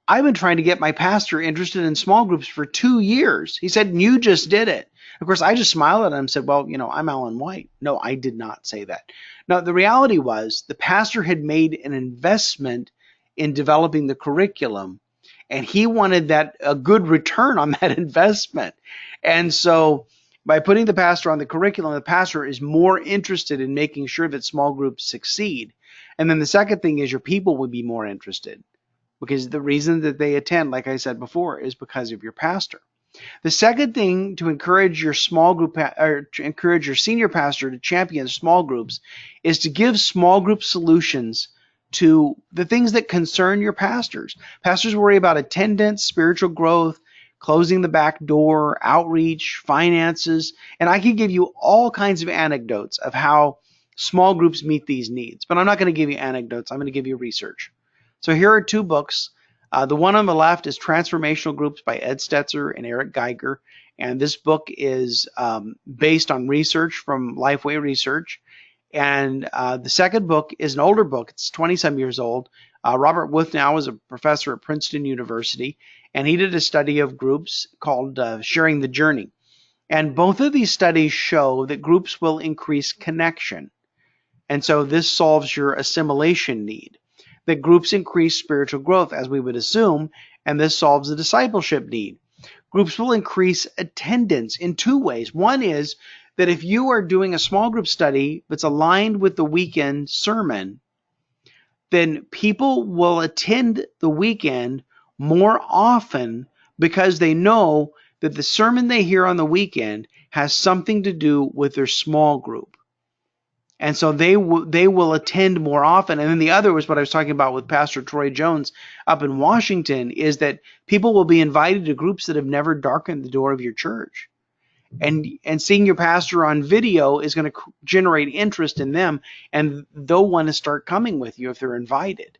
Speaker 1: I've been trying to get my pastor interested in small groups for 2 years. He said, and you just did it. Of course, I just smiled at him and said, well, I'm Alan White. No, I did not say that. No, the reality was the pastor had made an investment in developing the curriculum, and he wanted a good return on that investment. And so by putting the pastor on the curriculum, the pastor is more interested in making sure that small groups succeed. And then the second thing is your people would be more interested because the reason that they attend, like I said before, is because of your pastor. The second thing to encourage your small group or to encourage your senior pastor to champion small groups is to give small group solutions to the things that concern your pastors. Pastors worry about attendance, spiritual growth, closing the back door, outreach, finances, and I can give you all kinds of anecdotes of how small groups meet these needs. But I'm not going to give you anecdotes. I'm going to give you research. So here are 2 books. The one on the left is Transformational Groups by Ed Stetzer and Eric Geiger. And this book is based on research from Lifeway Research. And the second book is an older book. It's 20-some years old. Robert Wuthnow is a professor at Princeton University, and he did a study of groups called Sharing the Journey. And both of these studies show that groups will increase connection. And so this solves your assimilation need. That groups increase spiritual growth, as we would assume, and this solves the discipleship need. Groups will increase attendance in 2 ways. One is that if you are doing a small group study that's aligned with the weekend sermon, then people will attend the weekend more often because they know that the sermon they hear on the weekend has something to do with their small group. And so they will attend more often. And then the other was what I was talking about with Pastor Troy Jones up in Washington, is that people will be invited to groups that have never darkened the door of your church. And seeing your pastor on video is going to generate interest in them, and they'll want to start coming with you if they're invited.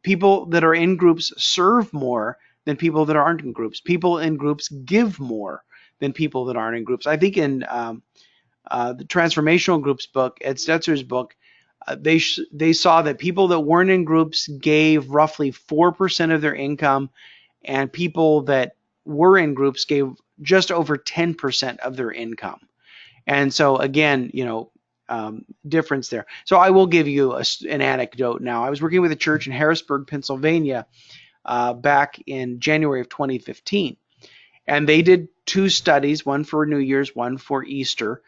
Speaker 1: People that are in groups serve more than people that aren't in groups. People in groups give more than people that aren't in groups. I think in the Transformational Groups book, Ed Stetzer's book, they saw that people that weren't in groups gave roughly 4% of their income, and people that were in groups gave just over 10% of their income. And so again, difference there. So I will give you an anecdote now. I was working with a church in Harrisburg, Pennsylvania, back in January of 2015. And they did 2 studies, one for New Year's, one for Easter,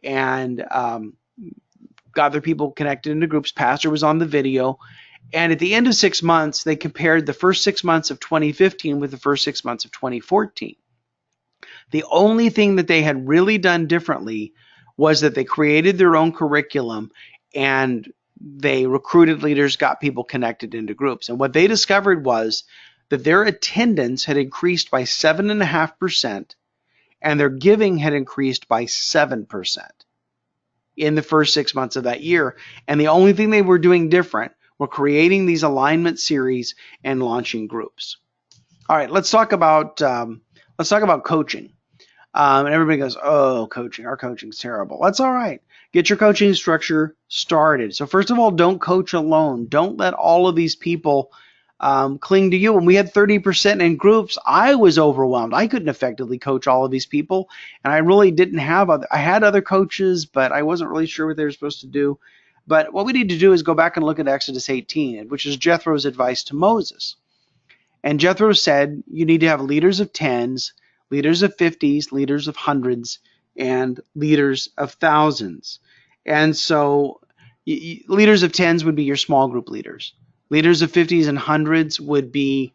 Speaker 1: and got their people connected into groups. Pastor was on the video. And at the end of 6 months, they compared the first 6 months of 2015 with the first 6 months of 2014. The only thing that they had really done differently was that they created their own curriculum and they recruited leaders, got people connected into groups. And what they discovered was that their attendance had increased by 7.5% and their giving had increased by 7% in the first 6 months of that year. And the only thing they were doing different were creating these alignment series and launching groups. All right, let's talk about coaching. And everybody goes, oh, coaching, our coaching's terrible. That's all right. Get your coaching structure started. So first of all, don't coach alone. Don't let all of these people cling to you. When we had 30% in groups, I was overwhelmed. I couldn't effectively coach all of these people. And I really didn't have I had other coaches, but I wasn't really sure what they were supposed to do. But what we need to do is go back and look at Exodus 18, which is Jethro's advice to Moses. And Jethro said, you need to have leaders of tens, leaders of 50s, leaders of hundreds, and leaders of thousands. And so leaders of tens would be your small group leaders. Leaders of 50s and hundreds would be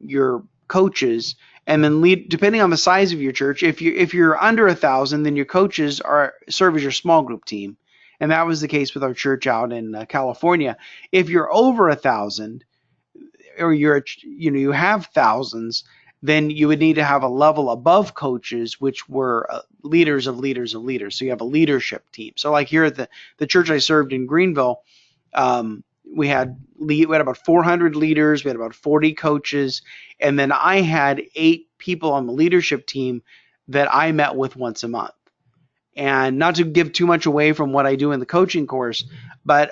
Speaker 1: your coaches. And then depending on the size of your church, if you're under 1,000, then your coaches serve as your small group team. And that was the case with our church out in California. If you're over 1,000, or you have thousands, then you would need to have a level above coaches, which were leaders of leaders of leaders. So you have a leadership team. So like here at the church I served in Greenville, we had about 400 leaders, we had about 40 coaches, and then I had 8 people on the leadership team that I met with once a month. And not to give too much away from what I do in the coaching course, but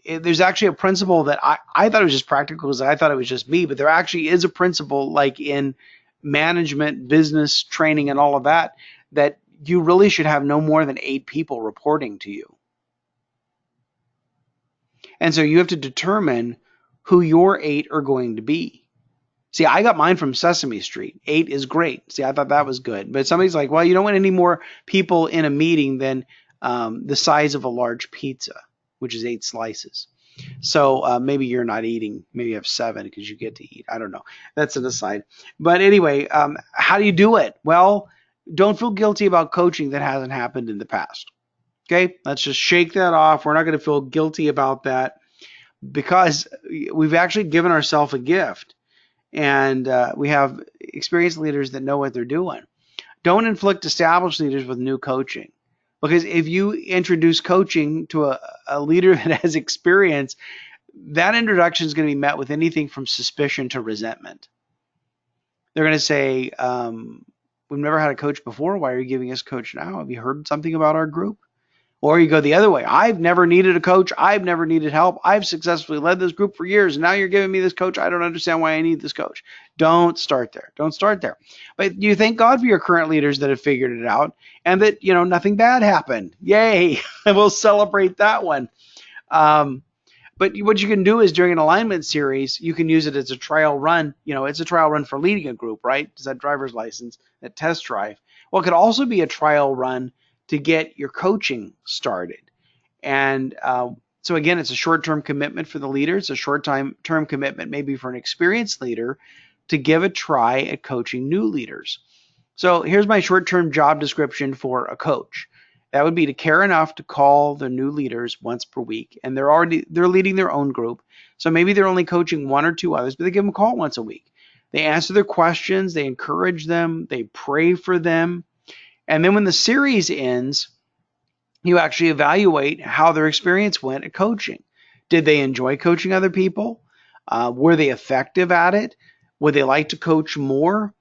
Speaker 1: there's actually a principle that I thought it was just practical because I thought it was just me, but there actually is a principle like in management, business training, and all of that, that you really should have no more than 8 people reporting to you. And so you have to determine who your 8 are going to be. See, I got mine from Sesame Street. 8 is great. See, I thought that was good. But somebody's like, well, you don't want any more people in a meeting than the size of a large pizza, which is 8 slices. So maybe you're not eating. Maybe you have 7 because you get to eat. I don't know. That's an aside. But anyway, how do you do it? Well, don't feel guilty about coaching that hasn't happened in the past. Okay, let's just shake that off. We're not going to feel guilty about that because we've actually given ourselves a gift. And we have experienced leaders that know what they're doing. Don't inflict established leaders with new coaching. Because if you introduce coaching to a leader that has experience, that introduction is going to be met with anything from suspicion to resentment. They're going to say, we've never had a coach before. Why are you giving us a coach now? Have you heard something about our group? Or you go the other way. I've never needed a coach. I've never needed help. I've successfully led this group for years. And now you're giving me this coach. I don't understand why I need this coach. Don't start there. Don't start there. But you thank God for your current leaders that have figured it out and that, nothing bad happened. Yay. We'll celebrate that one. But what you can do is during an alignment series, you can use it as a trial run. It's a trial run for leading a group, right? It's that driver's license, that test drive. Well, it could also be a trial run to get your coaching started. And so again, it's a short-term commitment for the leader. It's a short-term commitment maybe for an experienced leader to give a try at coaching new leaders. So here's my short-term job description for a coach. That would be to care enough to call the new leaders once per week. And they're leading their own group. So maybe they're only coaching 1 or 2 others, but they give them a call once a week. They answer their questions, they encourage them, they pray for them. And then when the series ends, you actually evaluate how their experience went at coaching. Did they enjoy coaching other people? Were they effective at it? Would they like to coach more?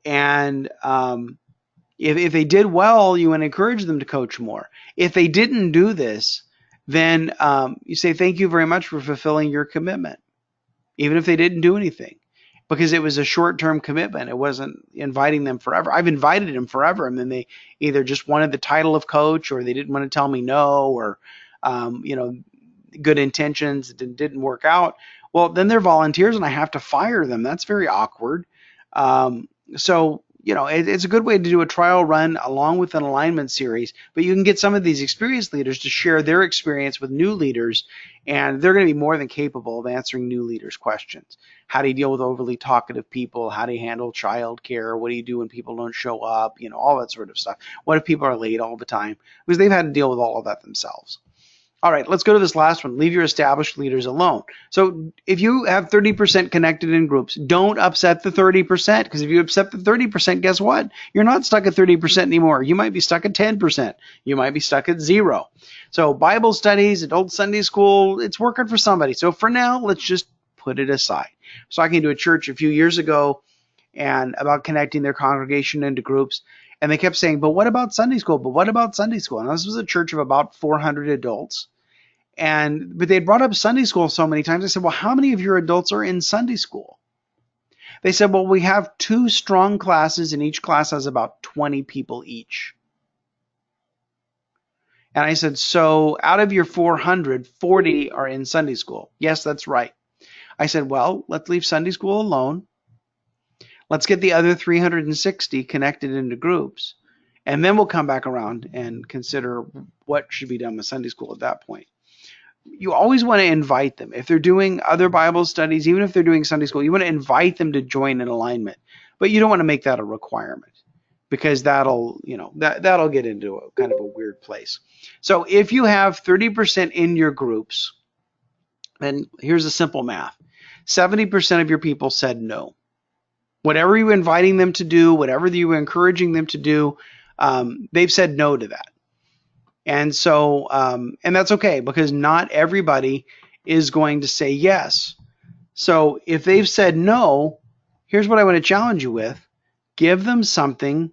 Speaker 1: And if they did well, you would encourage them to coach more. If they didn't do this, then you say, thank you very much for fulfilling your commitment, even if they didn't do anything. Because it was a short-term commitment. It wasn't inviting them forever. I've invited them forever, and then they either just wanted the title of coach, or they didn't want to tell me no, or good intentions didn't work out. Well, then they're volunteers, and I have to fire them. That's very awkward. So it's a good way to do a trial run along with an alignment series. But you can get some of these experienced leaders to share their experience with new leaders, and they're going to be more than capable of answering new leaders' questions. How do you deal with overly talkative people? How do you handle childcare? What do you do when people don't show up? All that sort of stuff. What if people are late all the time? Because they've had to deal with all of that themselves. All right, let's go to this last one. Leave your established leaders alone. So if you have 30% connected in groups, don't upset the 30%, because if you upset the 30%, guess what? You're not stuck at 30% anymore. You might be stuck at 10%. You might be stuck at 0. So Bible studies, adult Sunday school, it's working for somebody. So for now, let's just put it aside. I was talking to a church a few years ago and about connecting their congregation into groups. And they kept saying, but what about Sunday school? But what about Sunday school? And this was a church of about 400 adults. But they had brought up Sunday school so many times. I said, well, how many of your adults are in Sunday school? They said, well, we have 2 strong classes, and each class has about 20 people each. And I said, so out of your 400, 40 are in Sunday school. Yes, that's right. I said, well, let's leave Sunday school alone. Let's get the other 360 connected into groups, and then we'll come back around and consider what should be done with Sunday school at that point. You always want to invite them. If they're doing other Bible studies, even if they're doing Sunday school, you want to invite them to join in alignment. But you don't want to make that a requirement, because that'll get into a kind of a weird place. So if you have 30% in your groups, then here's the simple math. 70% of your people said no. Whatever you're inviting them to do, whatever you're encouraging them to do, they've said no to that. And so, and that's okay, because not everybody is going to say yes. So if they've said no, here's what I want to challenge you with. Give them something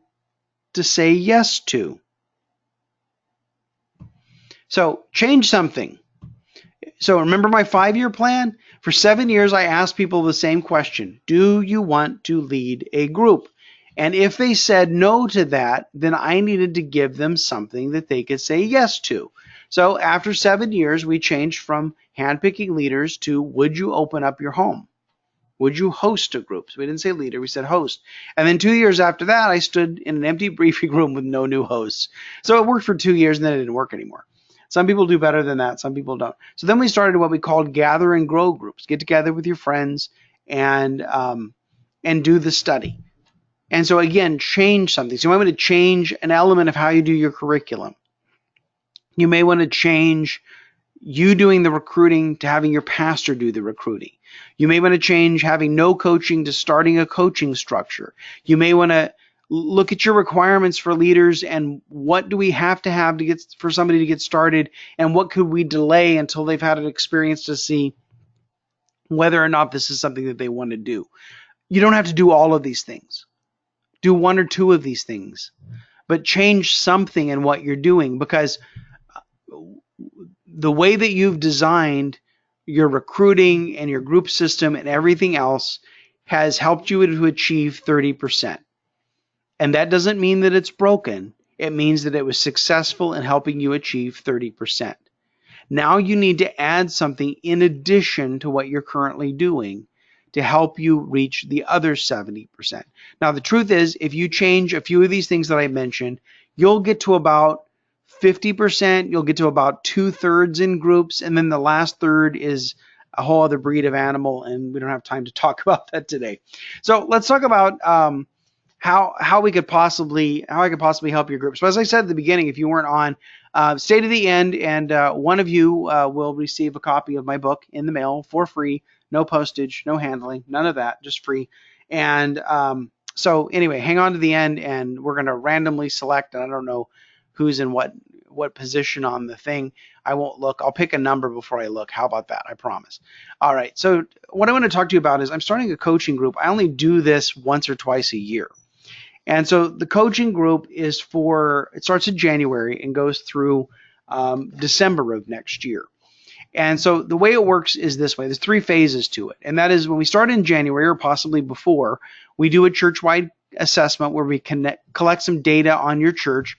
Speaker 1: to say yes to. So change something. So remember my 5-year plan? For 7 years, I asked people the same question. Do you want to lead a group? And if they said no to that, then I needed to give them something that they could say yes to. So after 7 years, we changed from handpicking leaders to, would you open up your home? Would you host a group? So we didn't say leader, we said host. And then 2 years after that, I stood in an empty briefing room with no new hosts. So it worked for 2 years, and then it didn't work anymore. Some people do better than that. Some people don't. So then we started what we called gather and grow groups. Get together with your friends and do the study. And so again, change something. So you might want to change an element of how you do your curriculum. You may want to change you doing the recruiting to having your pastor do the recruiting. You may want to change having no coaching to starting a coaching structure. You may want to look at your requirements for leaders and what do we have to get for somebody to get started, and what could we delay until they've had an experience to see whether or not this is something that they want to do. You don't have to do all of these things. Do 1 or 2 of these things, but change something in what you're doing, because the way that you've designed your recruiting and your group system and everything else has helped you to achieve 30%. And that doesn't mean that it's broken. It means that it was successful in helping you achieve 30%. Now you need to add something in addition to what you're currently doing to help you reach the other 70%. Now, the truth is, if you change a few of these things that I mentioned, you'll get to about 50%, you'll get to about 2/3 in groups, and then the last third is a whole other breed of animal, and we don't have time to talk about that today. So let's talk about how I could possibly help your group. So as I said at the beginning, if you weren't on, stay to the end, and one of you will receive a copy of my book in the mail for free. No postage, no handling, none of that, just free. And so anyway, hang on to the end, and we're going to randomly select, and I don't know who's in what position on the thing. I won't look. I'll pick a number before I look. How about that? I promise. All right. So what I want to talk to you about is I'm starting a coaching group. I only do this once or twice a year. And so the coaching group it starts in January and goes through December of next year. And so the way it works is this way. There's 3 phases to it. And that is, when we start in January, or possibly before, we do a church-wide assessment where we collect some data on your church.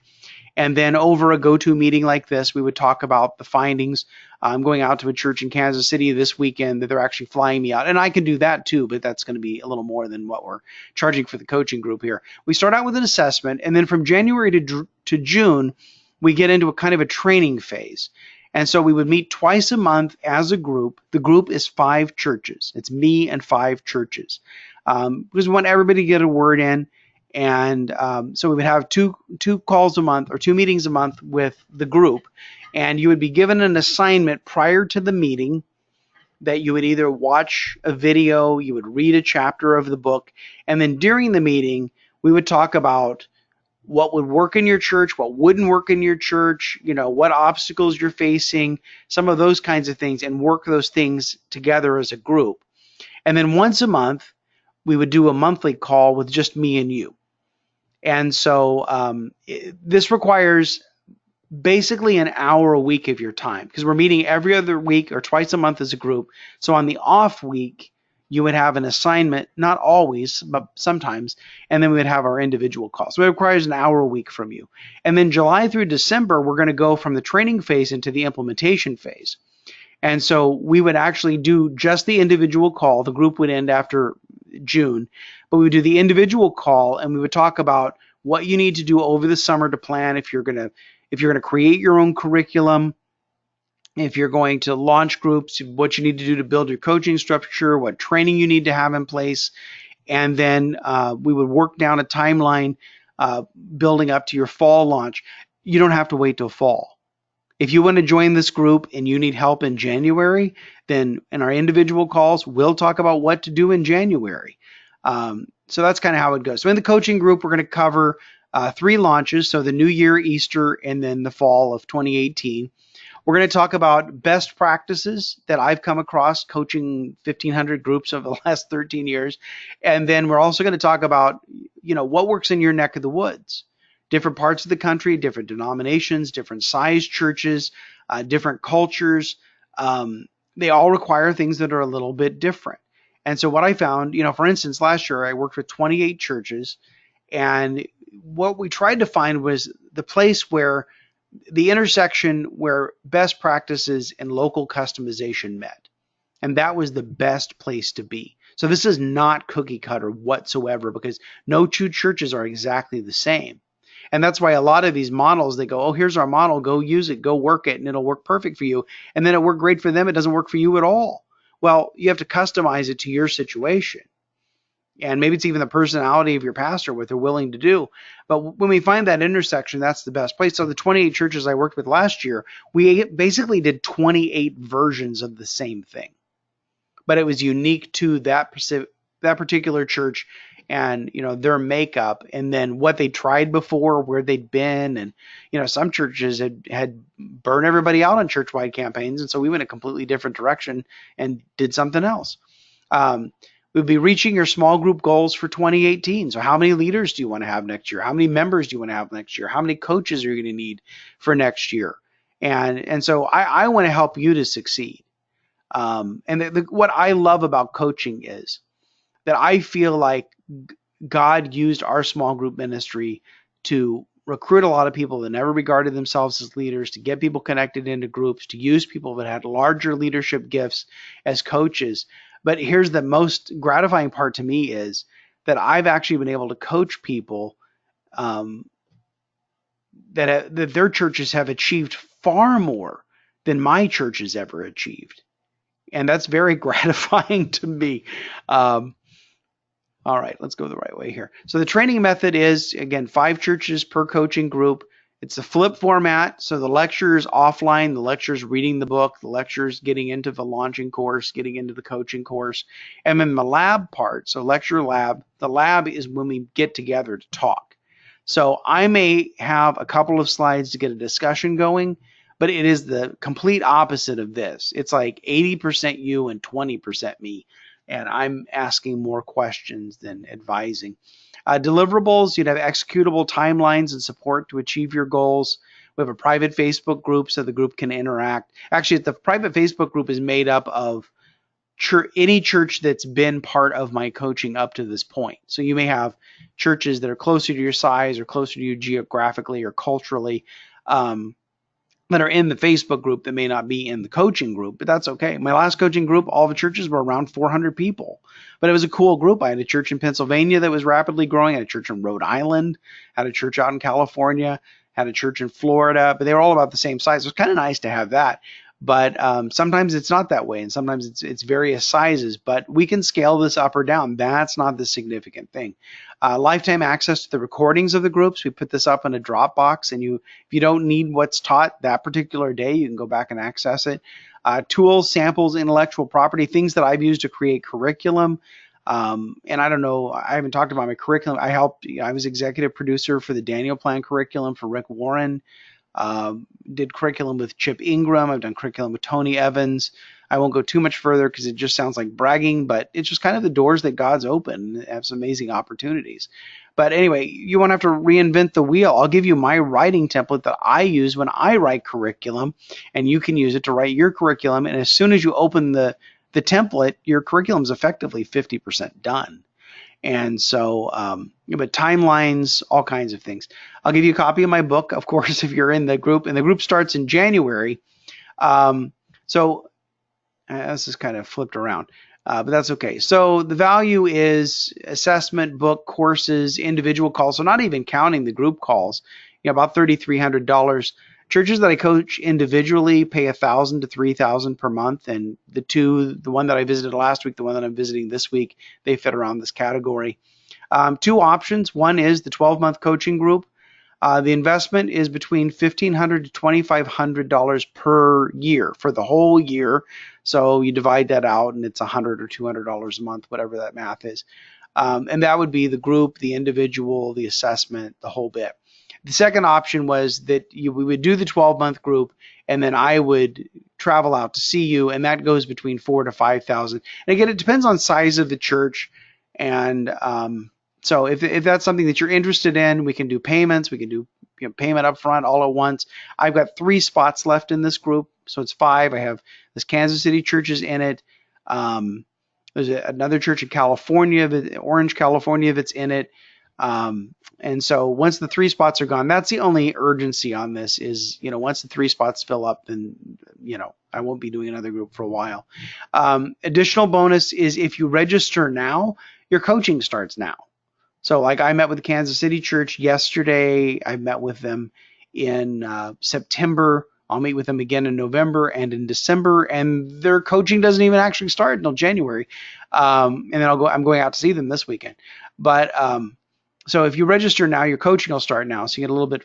Speaker 1: And then over a go-to meeting like this, we would talk about the findings. I'm going out to a church in Kansas City this weekend that they're actually flying me out. And I can do that too, but that's going to be a little more than what we're charging for the coaching group here. We start out with an assessment, and then from January to June, we get into a kind of a training phase. And so we would meet twice a month as a group. The group is 5 churches. It's me and 5 churches. Because we want everybody to get a word in. And so we would have two calls a month, or 2 meetings a month with the group. And you would be given an assignment prior to the meeting that you would either watch a video, you would read a chapter of the book, and then during the meeting, we would talk about what would work in your church, what wouldn't work in your church, what obstacles you're facing, some of those kinds of things, and work those things together as a group. And then once a month, we would do a monthly call with just me and you. And so this requires basically an hour a week of your time, because we're meeting every other week or twice a month as a group. So on the off week, you would have an assignment, not always, but sometimes, and then we would have our individual calls. So it requires an hour a week from you. And then July through December, we're going to go from the training phase into the implementation phase. And so we would actually do just the individual call. The group would end after June, but we would do the individual call, and we would talk about what you need to do over the summer to plan if you're going to create your own curriculum, if you're going to launch groups, what you need to do to build your coaching structure, what training you need to have in place. And then we would work down a timeline building up to your fall launch. You don't have to wait till fall. If you want to join this group and you need help in January, then in our individual calls, we'll talk about what to do in January. So that's kind of how it goes. So in the coaching group, we're going to cover 3 launches. So the New Year, Easter, and then the fall of 2018. We're going to talk about best practices that I've come across coaching 1,500 groups over the last 13 years. And then we're also going to talk about, what works in your neck of the woods. Different parts of the country, different denominations, different size churches, different cultures. They all require things that are a little bit different. And so what I found, for instance, last year I worked with 28 churches, and what we tried to find was the place where the intersection where best practices and local customization met. And that was the best place to be. So this is not cookie cutter whatsoever, because no two churches are exactly the same. And that's why a lot of these models, they go, oh, here's our model, go use it, go work it, and it'll work perfect for you. And then it worked great for them. It doesn't work for you at all. Well, you have to customize it to your situation. And maybe it's even the personality of your pastor, what they're willing to do. But when we find that intersection, that's the best place. So the 28 churches I worked with last year, we basically did 28 versions of the same thing. But it was unique to that particular church and their makeup, and then what they tried before, where they'd been. And some churches had burned everybody out on church-wide campaigns, and so we went a completely different direction and did something else. We'll be reaching your small group goals for 2018. So how many leaders do you want to have next year? How many members do you want to have next year? How many coaches are you going to need for next year? And so I want to help you to succeed. What I love about coaching is that I feel like God used our small group ministry to recruit a lot of people that never regarded themselves as leaders, to get people connected into groups, to use people that had larger leadership gifts as coaches. But here's the most gratifying part to me is that I've actually been able to coach people that their churches have achieved far more than my church has ever achieved. And that's very gratifying to me. All right, let's go the right way here. So the training method is, again, 5 churches per coaching group. It's a flip format. So the lecture is offline, the lecture is reading the book, the lecture is getting into the launching course, getting into the coaching course. And then the lab part, so lecture lab, the lab is when we get together to talk. So I may have a couple of slides to get a discussion going, but it is the complete opposite of this. It's like 80% you and 20% me. And I'm asking more questions than advising. Deliverables, you'd have executable timelines and support to achieve your goals. We have a private Facebook group so the group can interact. Actually, the private Facebook group is made up of any church that's been part of my coaching up to this point. So you may have churches that are closer to your size or closer to you geographically or culturally, that are in the Facebook group that may not be in the coaching group, but that's okay. My last coaching group, all the churches were around 400 people, but it was a cool group. I had a church in Pennsylvania that was rapidly growing. I had a church in Rhode Island, had a church out in California, had a church in Florida, but they were all about the same size. It was kind of nice to have that, but sometimes it's not that way, and sometimes it's various sizes, but we can scale this up or down. That's not the significant thing. Lifetime access to the recordings of the groups. We put this up in a Dropbox, and if you don't need what's taught that particular day, you can go back and access it. Tools, samples, intellectual property, things that I've used to create curriculum. And I don't know, I haven't talked about my curriculum. I was executive producer for the Daniel Plan curriculum for Rick Warren. Did curriculum with Chip Ingram. I've done curriculum with Tony Evans. I won't go too much further because it just sounds like bragging, but it's just kind of the doors that God's opened and have some amazing opportunities. But anyway, you won't have to reinvent the wheel. I'll give you my writing template that I use when I write curriculum, and you can use it to write your curriculum. And as soon as you open the template, your curriculum is effectively 50% done. And so, but timelines, all kinds of things. I'll give you a copy of my book, of course, if you're in the group, and the group starts in January. So This is kind of flipped around, but that's okay. So the value is assessment, book, courses, individual calls. So not even counting the group calls, about $3,300. Churches that I coach individually pay $1,000 to $3,000 per month, and the one that I visited last week, the one that I'm visiting this week, they fit around this category. Two options. One is the 12-month coaching group. The investment is between $1,500 to $2,500 per year for the whole year. So you divide that out, and it's $100 or $200 a month, whatever that math is. And that would be the group, the individual, the assessment, the whole bit. The second option was that we would do the 12-month group, and then I would travel out to see you, and that goes between $4,000 to $5,000. And again, it depends on size of the church, and so if that's something that you're interested in, we can do payments. We can do payment up front all at once. I've got 3 spots left in this group, so it's 5. I have this Kansas City church is in it. There's another church in California, Orange, California, that's in it. And so once the 3 spots are gone, that's the only urgency on this is, once the 3 spots fill up, then, I won't be doing another group for a while. Additional bonus is if you register now, your coaching starts now. So like I met with the Kansas City church yesterday. I met with them in September. I'll meet with them again in November and in December, and their coaching doesn't even actually start until January. And then I'm going out to see them this weekend. But so if you register now, your coaching will start now. So you get a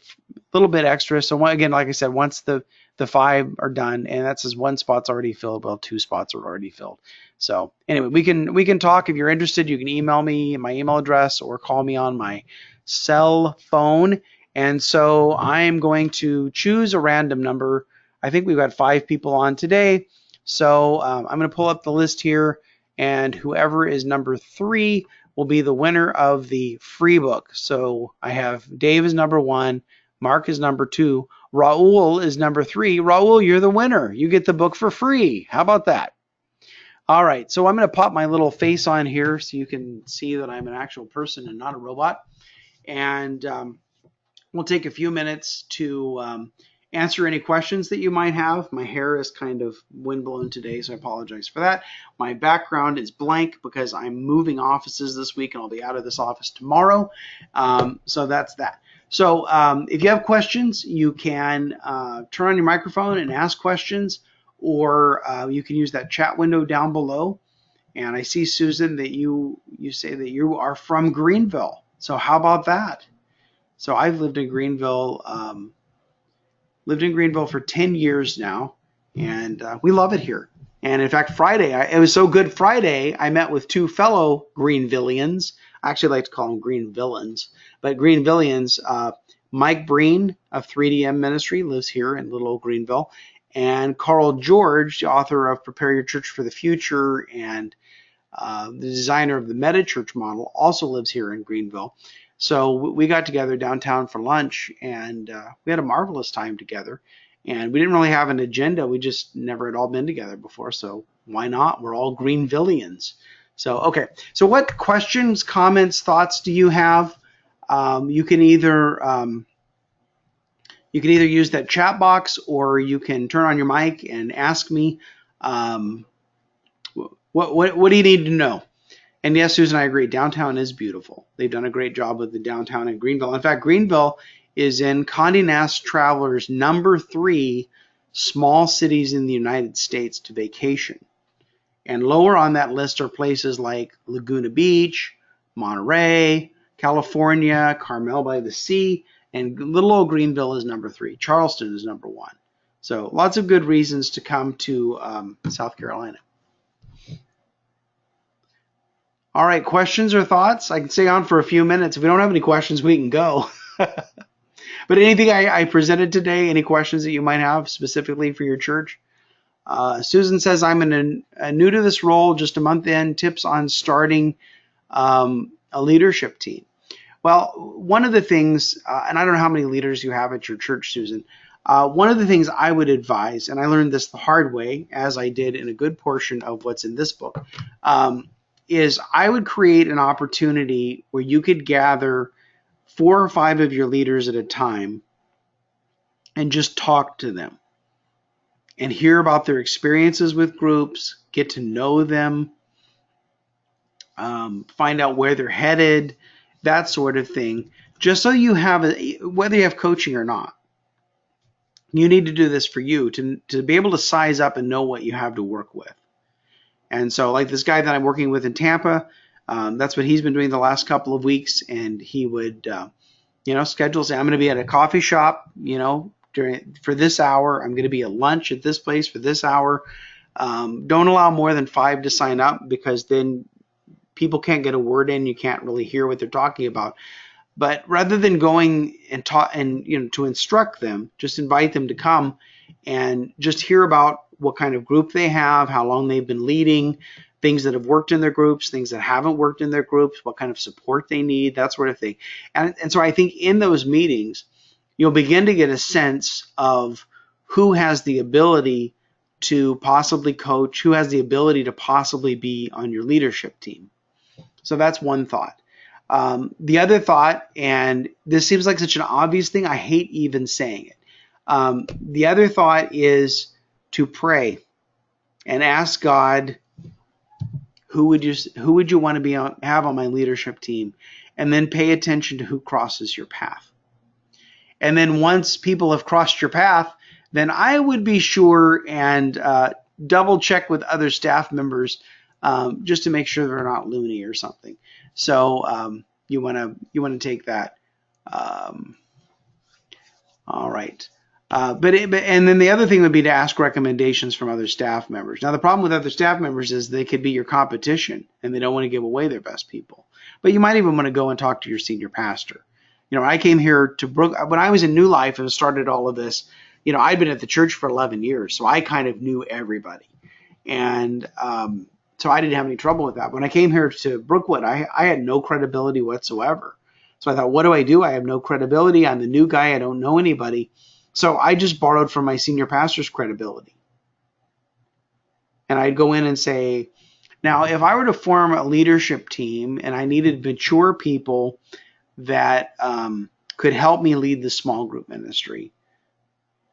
Speaker 1: little bit extra. So again, like I said, once the 5 are done, and that says 1 spot's already filled, well, 2 spots are already filled. So anyway, we can talk. If you're interested, you can email me my email address or call me on my cell phone. And so I'm going to choose a random number. I think we've got 5 people on today. So I'm going to pull up the list here, and whoever is number 3 will be the winner of the free book. So I have Dave is number 1, Mark is number 2, Raul is number 3. Raul, you're the winner. You get the book for free. How about that? All right, so I'm going to pop my little face on here so you can see that I'm an actual person and not a robot. And we'll take a few minutes to answer any questions that you might have. My hair is kind of windblown today, so I apologize for that. My background is blank because I'm moving offices this week, and I'll be out of this office tomorrow. So that's that. So if you have questions, you can turn on your microphone and ask questions, or you can use that chat window down below. And I see, Susan, that you say that you are from Greenville. So how about that? So I've lived in Greenville for 10 years now, and we love it here. And in fact, Friday, it was so good Friday, I met with 2 fellow Greenvillians. I actually like to call them Greenvillains, but Greenvillians, Mike Breen of 3DM Ministry lives here in little old Greenville, and Carl George, the author of Prepare Your Church for the Future and the designer of the Meta Church model, also lives here in Greenville. So we got together downtown for lunch, and we had a marvelous time together. And we didn't really have an agenda. We just never had all been together before. So why not? We're all Greenvillians. So, okay. So what questions, comments, thoughts do you have? You can either use that chat box, or you can turn on your mic and ask me, what do you need to know? And yes, Susan, I agree. Downtown is beautiful. They've done a great job with the downtown in Greenville. In fact, Greenville is in Condé Nast Traveler's number 3 small cities in the United States to vacation. And lower on that list are places like Laguna Beach, Monterey, California, Carmel by the Sea, and little old Greenville is number 3. Charleston is number 1. So lots of good reasons to come to South Carolina. All right, questions or thoughts? I can stay on for a few minutes. If we don't have any questions, we can go. But anything I presented today, any questions that you might have specifically for your church? Susan says, I'm new to this role, just a month in, tips on starting a leadership team. Well, one of the things, and I don't know how many leaders you have at your church, Susan, one of the things I would advise, and I learned this the hard way, as I did in a good portion of what's in this book, is I would create an opportunity where you could gather 4 or 5 of your leaders at a time and just talk to them. and hear about their experiences with groups, get to know them, find out where they're headed, that sort of thing, just so you have whether you have coaching or not. You need to do this for you to be able to size up and know what you have to work with. And so, like this guy that I'm working with in Tampa, that's what he's been doing the last couple of weeks. And he would, schedule, say, I'm going to be at a coffee shop, for this hour. I'm going to be at lunch at this place for this hour. Don't allow more than 5 to sign up, because then people can't get a word in. You can't really hear what they're talking about. But rather than going and to instruct them, just invite them to come and just hear about what kind of group they have, how long they've been leading, things that have worked in their groups, things that haven't worked in their groups, what kind of support they need, that sort of thing. And so I think in those meetings, you'll begin to get a sense of who has the ability to possibly coach, who has the ability to possibly be on your leadership team. So that's one thought. The other thought, and this seems like such an obvious thing, I hate even saying it. The other thought is to pray and ask God, who would you want to have on my leadership team, and then pay attention to who crosses your path. And then once people have crossed your path, then I would be sure and double check with other staff members just to make sure they're not loony or something. So you want to take that. All right. And then the other thing would be to ask recommendations from other staff members. Now, the problem with other staff members is they could be your competition, and they don't want to give away their best people. But you might even want to go and talk to your senior pastor. I came here to when I was in New Life and started all of this. I'd been at the church for 11 years, so I kind of knew everybody. And so I didn't have any trouble with that. When I came here to Brookwood, I had no credibility whatsoever. So I thought, what do? I have no credibility. I'm the new guy. I don't know anybody. So I just borrowed from my senior pastor's credibility. And I'd go in and say, now, if I were to form a leadership team and I needed mature people that could help me lead the small group ministry,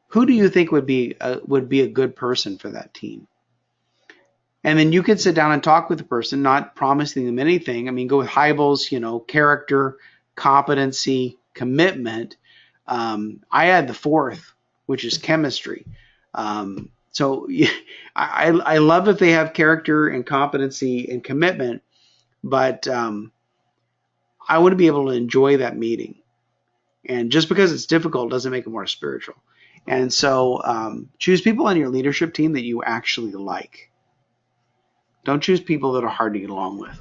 Speaker 1: who do you think would be a good person for that team? And then you could sit down and talk with the person, not promising them anything. I mean, go with Hybels, character, competency, commitment. I had the fourth, which is chemistry. So I love if they have character and competency and commitment, but I want to be able to enjoy that meeting. And just because it's difficult doesn't make it more spiritual. And so choose people on your leadership team that you actually like. Don't choose people that are hard to get along with.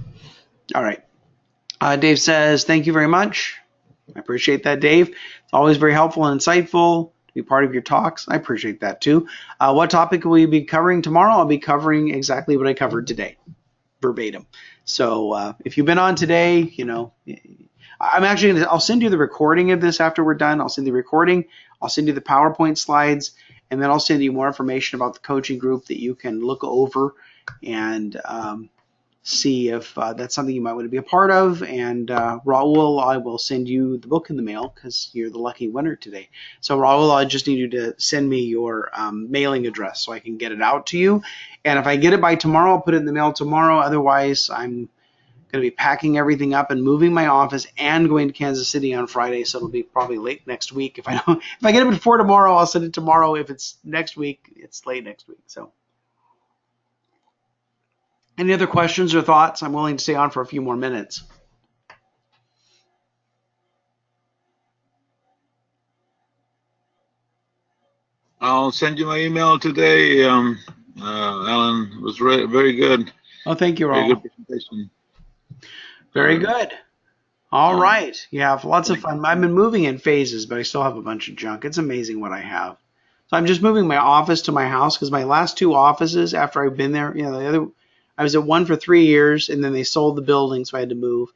Speaker 1: All right. Dave says, thank you very much. I appreciate that, Dave. It's always very helpful and insightful to be part of your talks. I appreciate that too. What topic will you be covering tomorrow? I'll be covering exactly what I covered today, verbatim. So if you've been on today, I'll send you the recording of this after we're done. I'll send the recording. I'll send you the PowerPoint slides, and then I'll send you more information about the coaching group that you can look over and see if that's something you might want to be a part of. And Raul, I will send you the book in the mail because you're the lucky winner today. So Raul, I just need you to send me your mailing address so I can get it out to you. And if I get it by tomorrow, I'll put it in the mail tomorrow. Otherwise, I'm going to be packing everything up and moving my office and going to Kansas City on Friday. So it'll be probably late next week. If I get it before tomorrow, I'll send it tomorrow. If it's next week, it's late next week. So. Any other questions or thoughts? I'm willing to stay on for a few more minutes.
Speaker 2: I'll send you my email today, Alan. It was very good.
Speaker 1: Oh, thank you, Raul.
Speaker 2: Very good presentation.
Speaker 1: Very good. All right. Yeah, lots of fun. I've been moving in phases, but I still have a bunch of junk. It's amazing what I have. So I'm just moving my office to my house because my last two offices, after I've been there, I was at one for 3 years, and then they sold the building, so I had to move.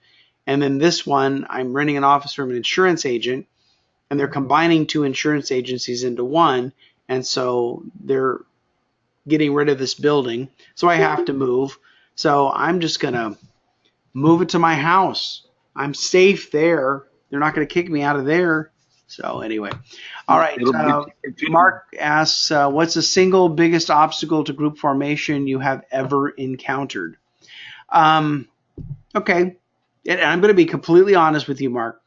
Speaker 1: And then this one, I'm renting an office from an insurance agent, and they're combining 2 insurance agencies into one, and so they're getting rid of this building, so I have to move. So I'm just going to move it to my house. I'm safe there. They're not going to kick me out of there. So anyway, all right.
Speaker 2: It'll be continued.
Speaker 1: Mark asks, what's the single biggest obstacle to group formation you have ever encountered? Okay, and I'm going to be completely honest with you, Mark.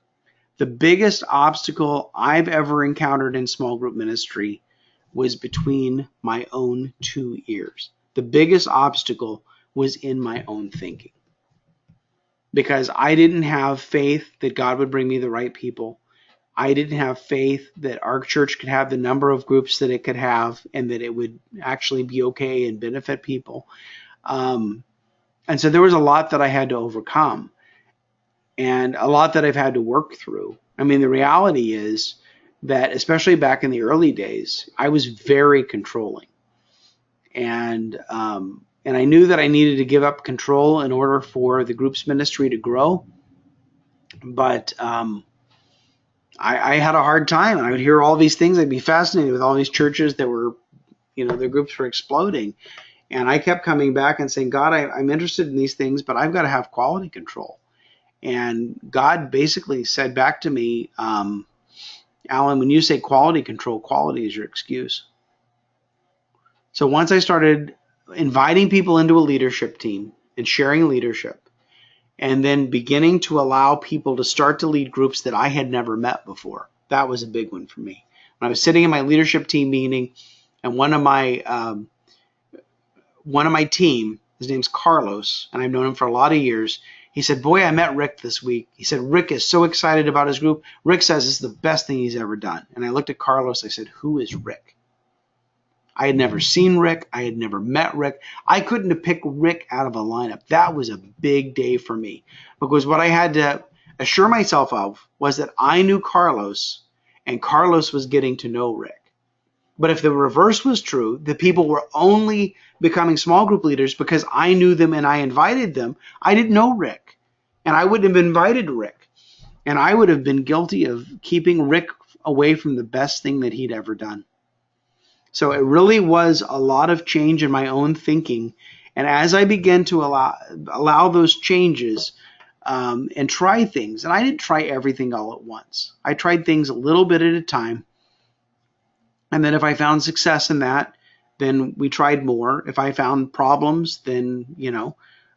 Speaker 1: The biggest obstacle I've ever encountered in small group ministry was between my own two ears. The biggest obstacle was in my own thinking, because I didn't have faith that God would bring me the right people. I didn't have faith that our church could have the number of groups that it could have, and that it would actually be okay and benefit people. And so there was a lot that I had to overcome, and a lot that I've had to work through. I mean, the reality is that, especially back in the early days, I was very controlling. And I knew that I needed to give up control in order for the group's ministry to grow. But I had a hard time. I would hear all these things. I'd be fascinated with all these churches that were, their groups were exploding. And I kept coming back and saying, God, I'm interested in these things, but I've got to have quality control. And God basically said back to me, Alan, when you say quality control, quality is your excuse. So once I started inviting people into a leadership team and sharing leadership, and then beginning to allow people to start to lead groups that I had never met before, that was a big one for me. When I was sitting in my leadership team meeting, and one of my team, his name's Carlos, and I've known him for a lot of years, he said, boy, I met Rick this week. He said, Rick is so excited about his group. Rick says it's the best thing he's ever done. And I looked at Carlos, I said, who is Rick? I had never seen Rick. I had never met Rick. I couldn't have picked Rick out of a lineup. That was a big day for me, because what I had to assure myself of was that I knew Carlos, and Carlos was getting to know Rick. But if the reverse was true, the people were only becoming small group leaders because I knew them and I invited them, I didn't know Rick, and I wouldn't have invited Rick. And I would have been guilty of keeping Rick away from the best thing that he'd ever done. So it really was a lot of change in my own thinking. And as I began to allow those changes and try things, and I didn't try everything all at once. I tried things a little bit at a time. And then if I found success in that, then we tried more. If I found problems, then,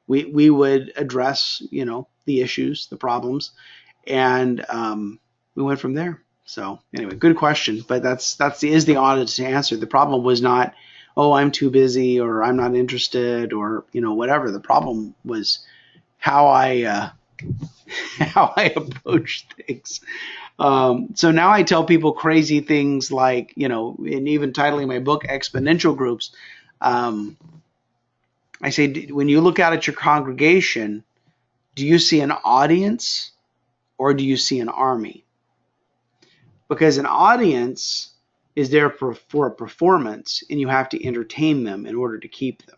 Speaker 1: we would address, the issues, the problems, and we went from there. So anyway, good question, but that's the honest answer. The problem was not, oh, I'm too busy, or I'm not interested, or whatever. The problem was how I approach things. So now I tell people crazy things like, and even titling my book Exponential Groups, I say, when you look out at your congregation, do you see an audience or do you see an army? Because an audience is there for a performance, and you have to entertain them in order to keep them.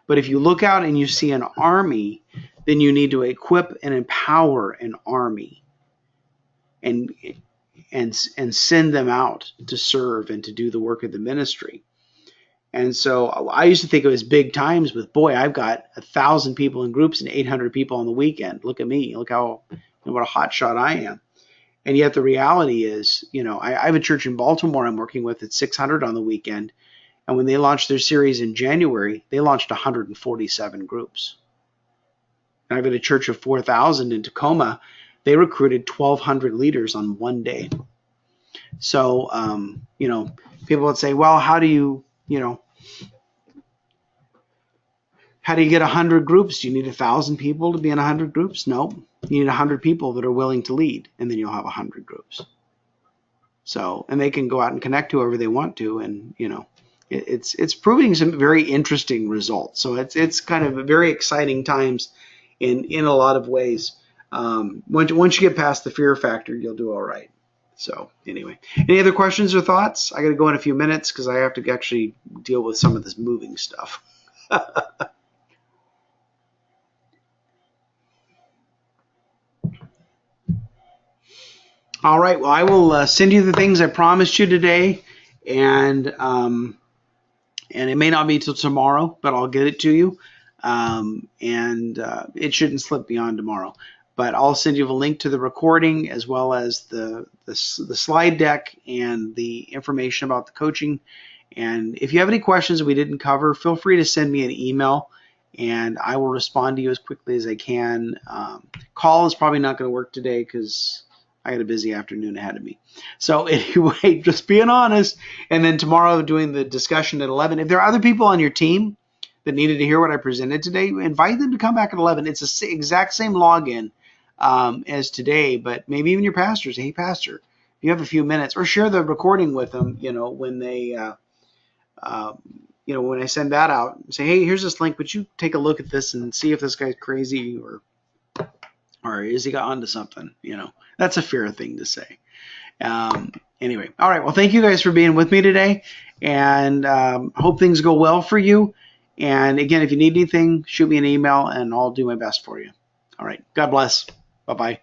Speaker 1: But if you look out and you see an army, then you need to equip and empower an army and send them out to serve and to do the work of the ministry. And so I used to think it was big times with, boy, I've got 1,000 people in groups and 800 people on the weekend. Look at me. Look what a hot shot I am. And yet the reality is, I have a church in Baltimore I'm working with at 600 on the weekend. And when they launched their series in January, they launched 147 groups. And I've got a church of 4,000 in Tacoma. They recruited 1,200 leaders on one day. So, people would say, well, how do you get 100 groups? Do you need 1,000 people to be in 100 groups? No. You need 100 people that are willing to lead, and then you'll have 100 groups. So, and they can go out and connect whoever they want to, and it's proving some very interesting results. So it's kind of very exciting times in a lot of ways. Once you get past the fear factor, you'll do all right. So anyway, any other questions or thoughts? I got to go in a few minutes because I have to actually deal with some of this moving stuff. All right. Well, I will send you the things I promised you today, and it may not be till tomorrow, but I'll get it to you, and it shouldn't slip beyond tomorrow. but I'll send you a link to the recording as well as the slide deck and the information about the coaching. And if you have any questions that we didn't cover, feel free to send me an email and I will respond to you as quickly as I can. Call is probably not going to work today because I got a busy afternoon ahead of me. So anyway, just being honest. And then tomorrow doing the discussion at 11. If there are other people on your team that needed to hear what I presented today, invite them to come back at 11. It's the exact same login as today, but maybe even your pastor say, hey, pastor, you have a few minutes, or share the recording with them, when they, when I send that out, say, hey, here's this link, but you take a look at this and see if this guy's crazy or is he got onto something, That's a fair thing to say. Anyway, all right, well, thank you guys for being with me today, and hope things go well for you. And again, if you need anything, shoot me an email, and I'll do my best for you. All right, God bless. Bye-bye.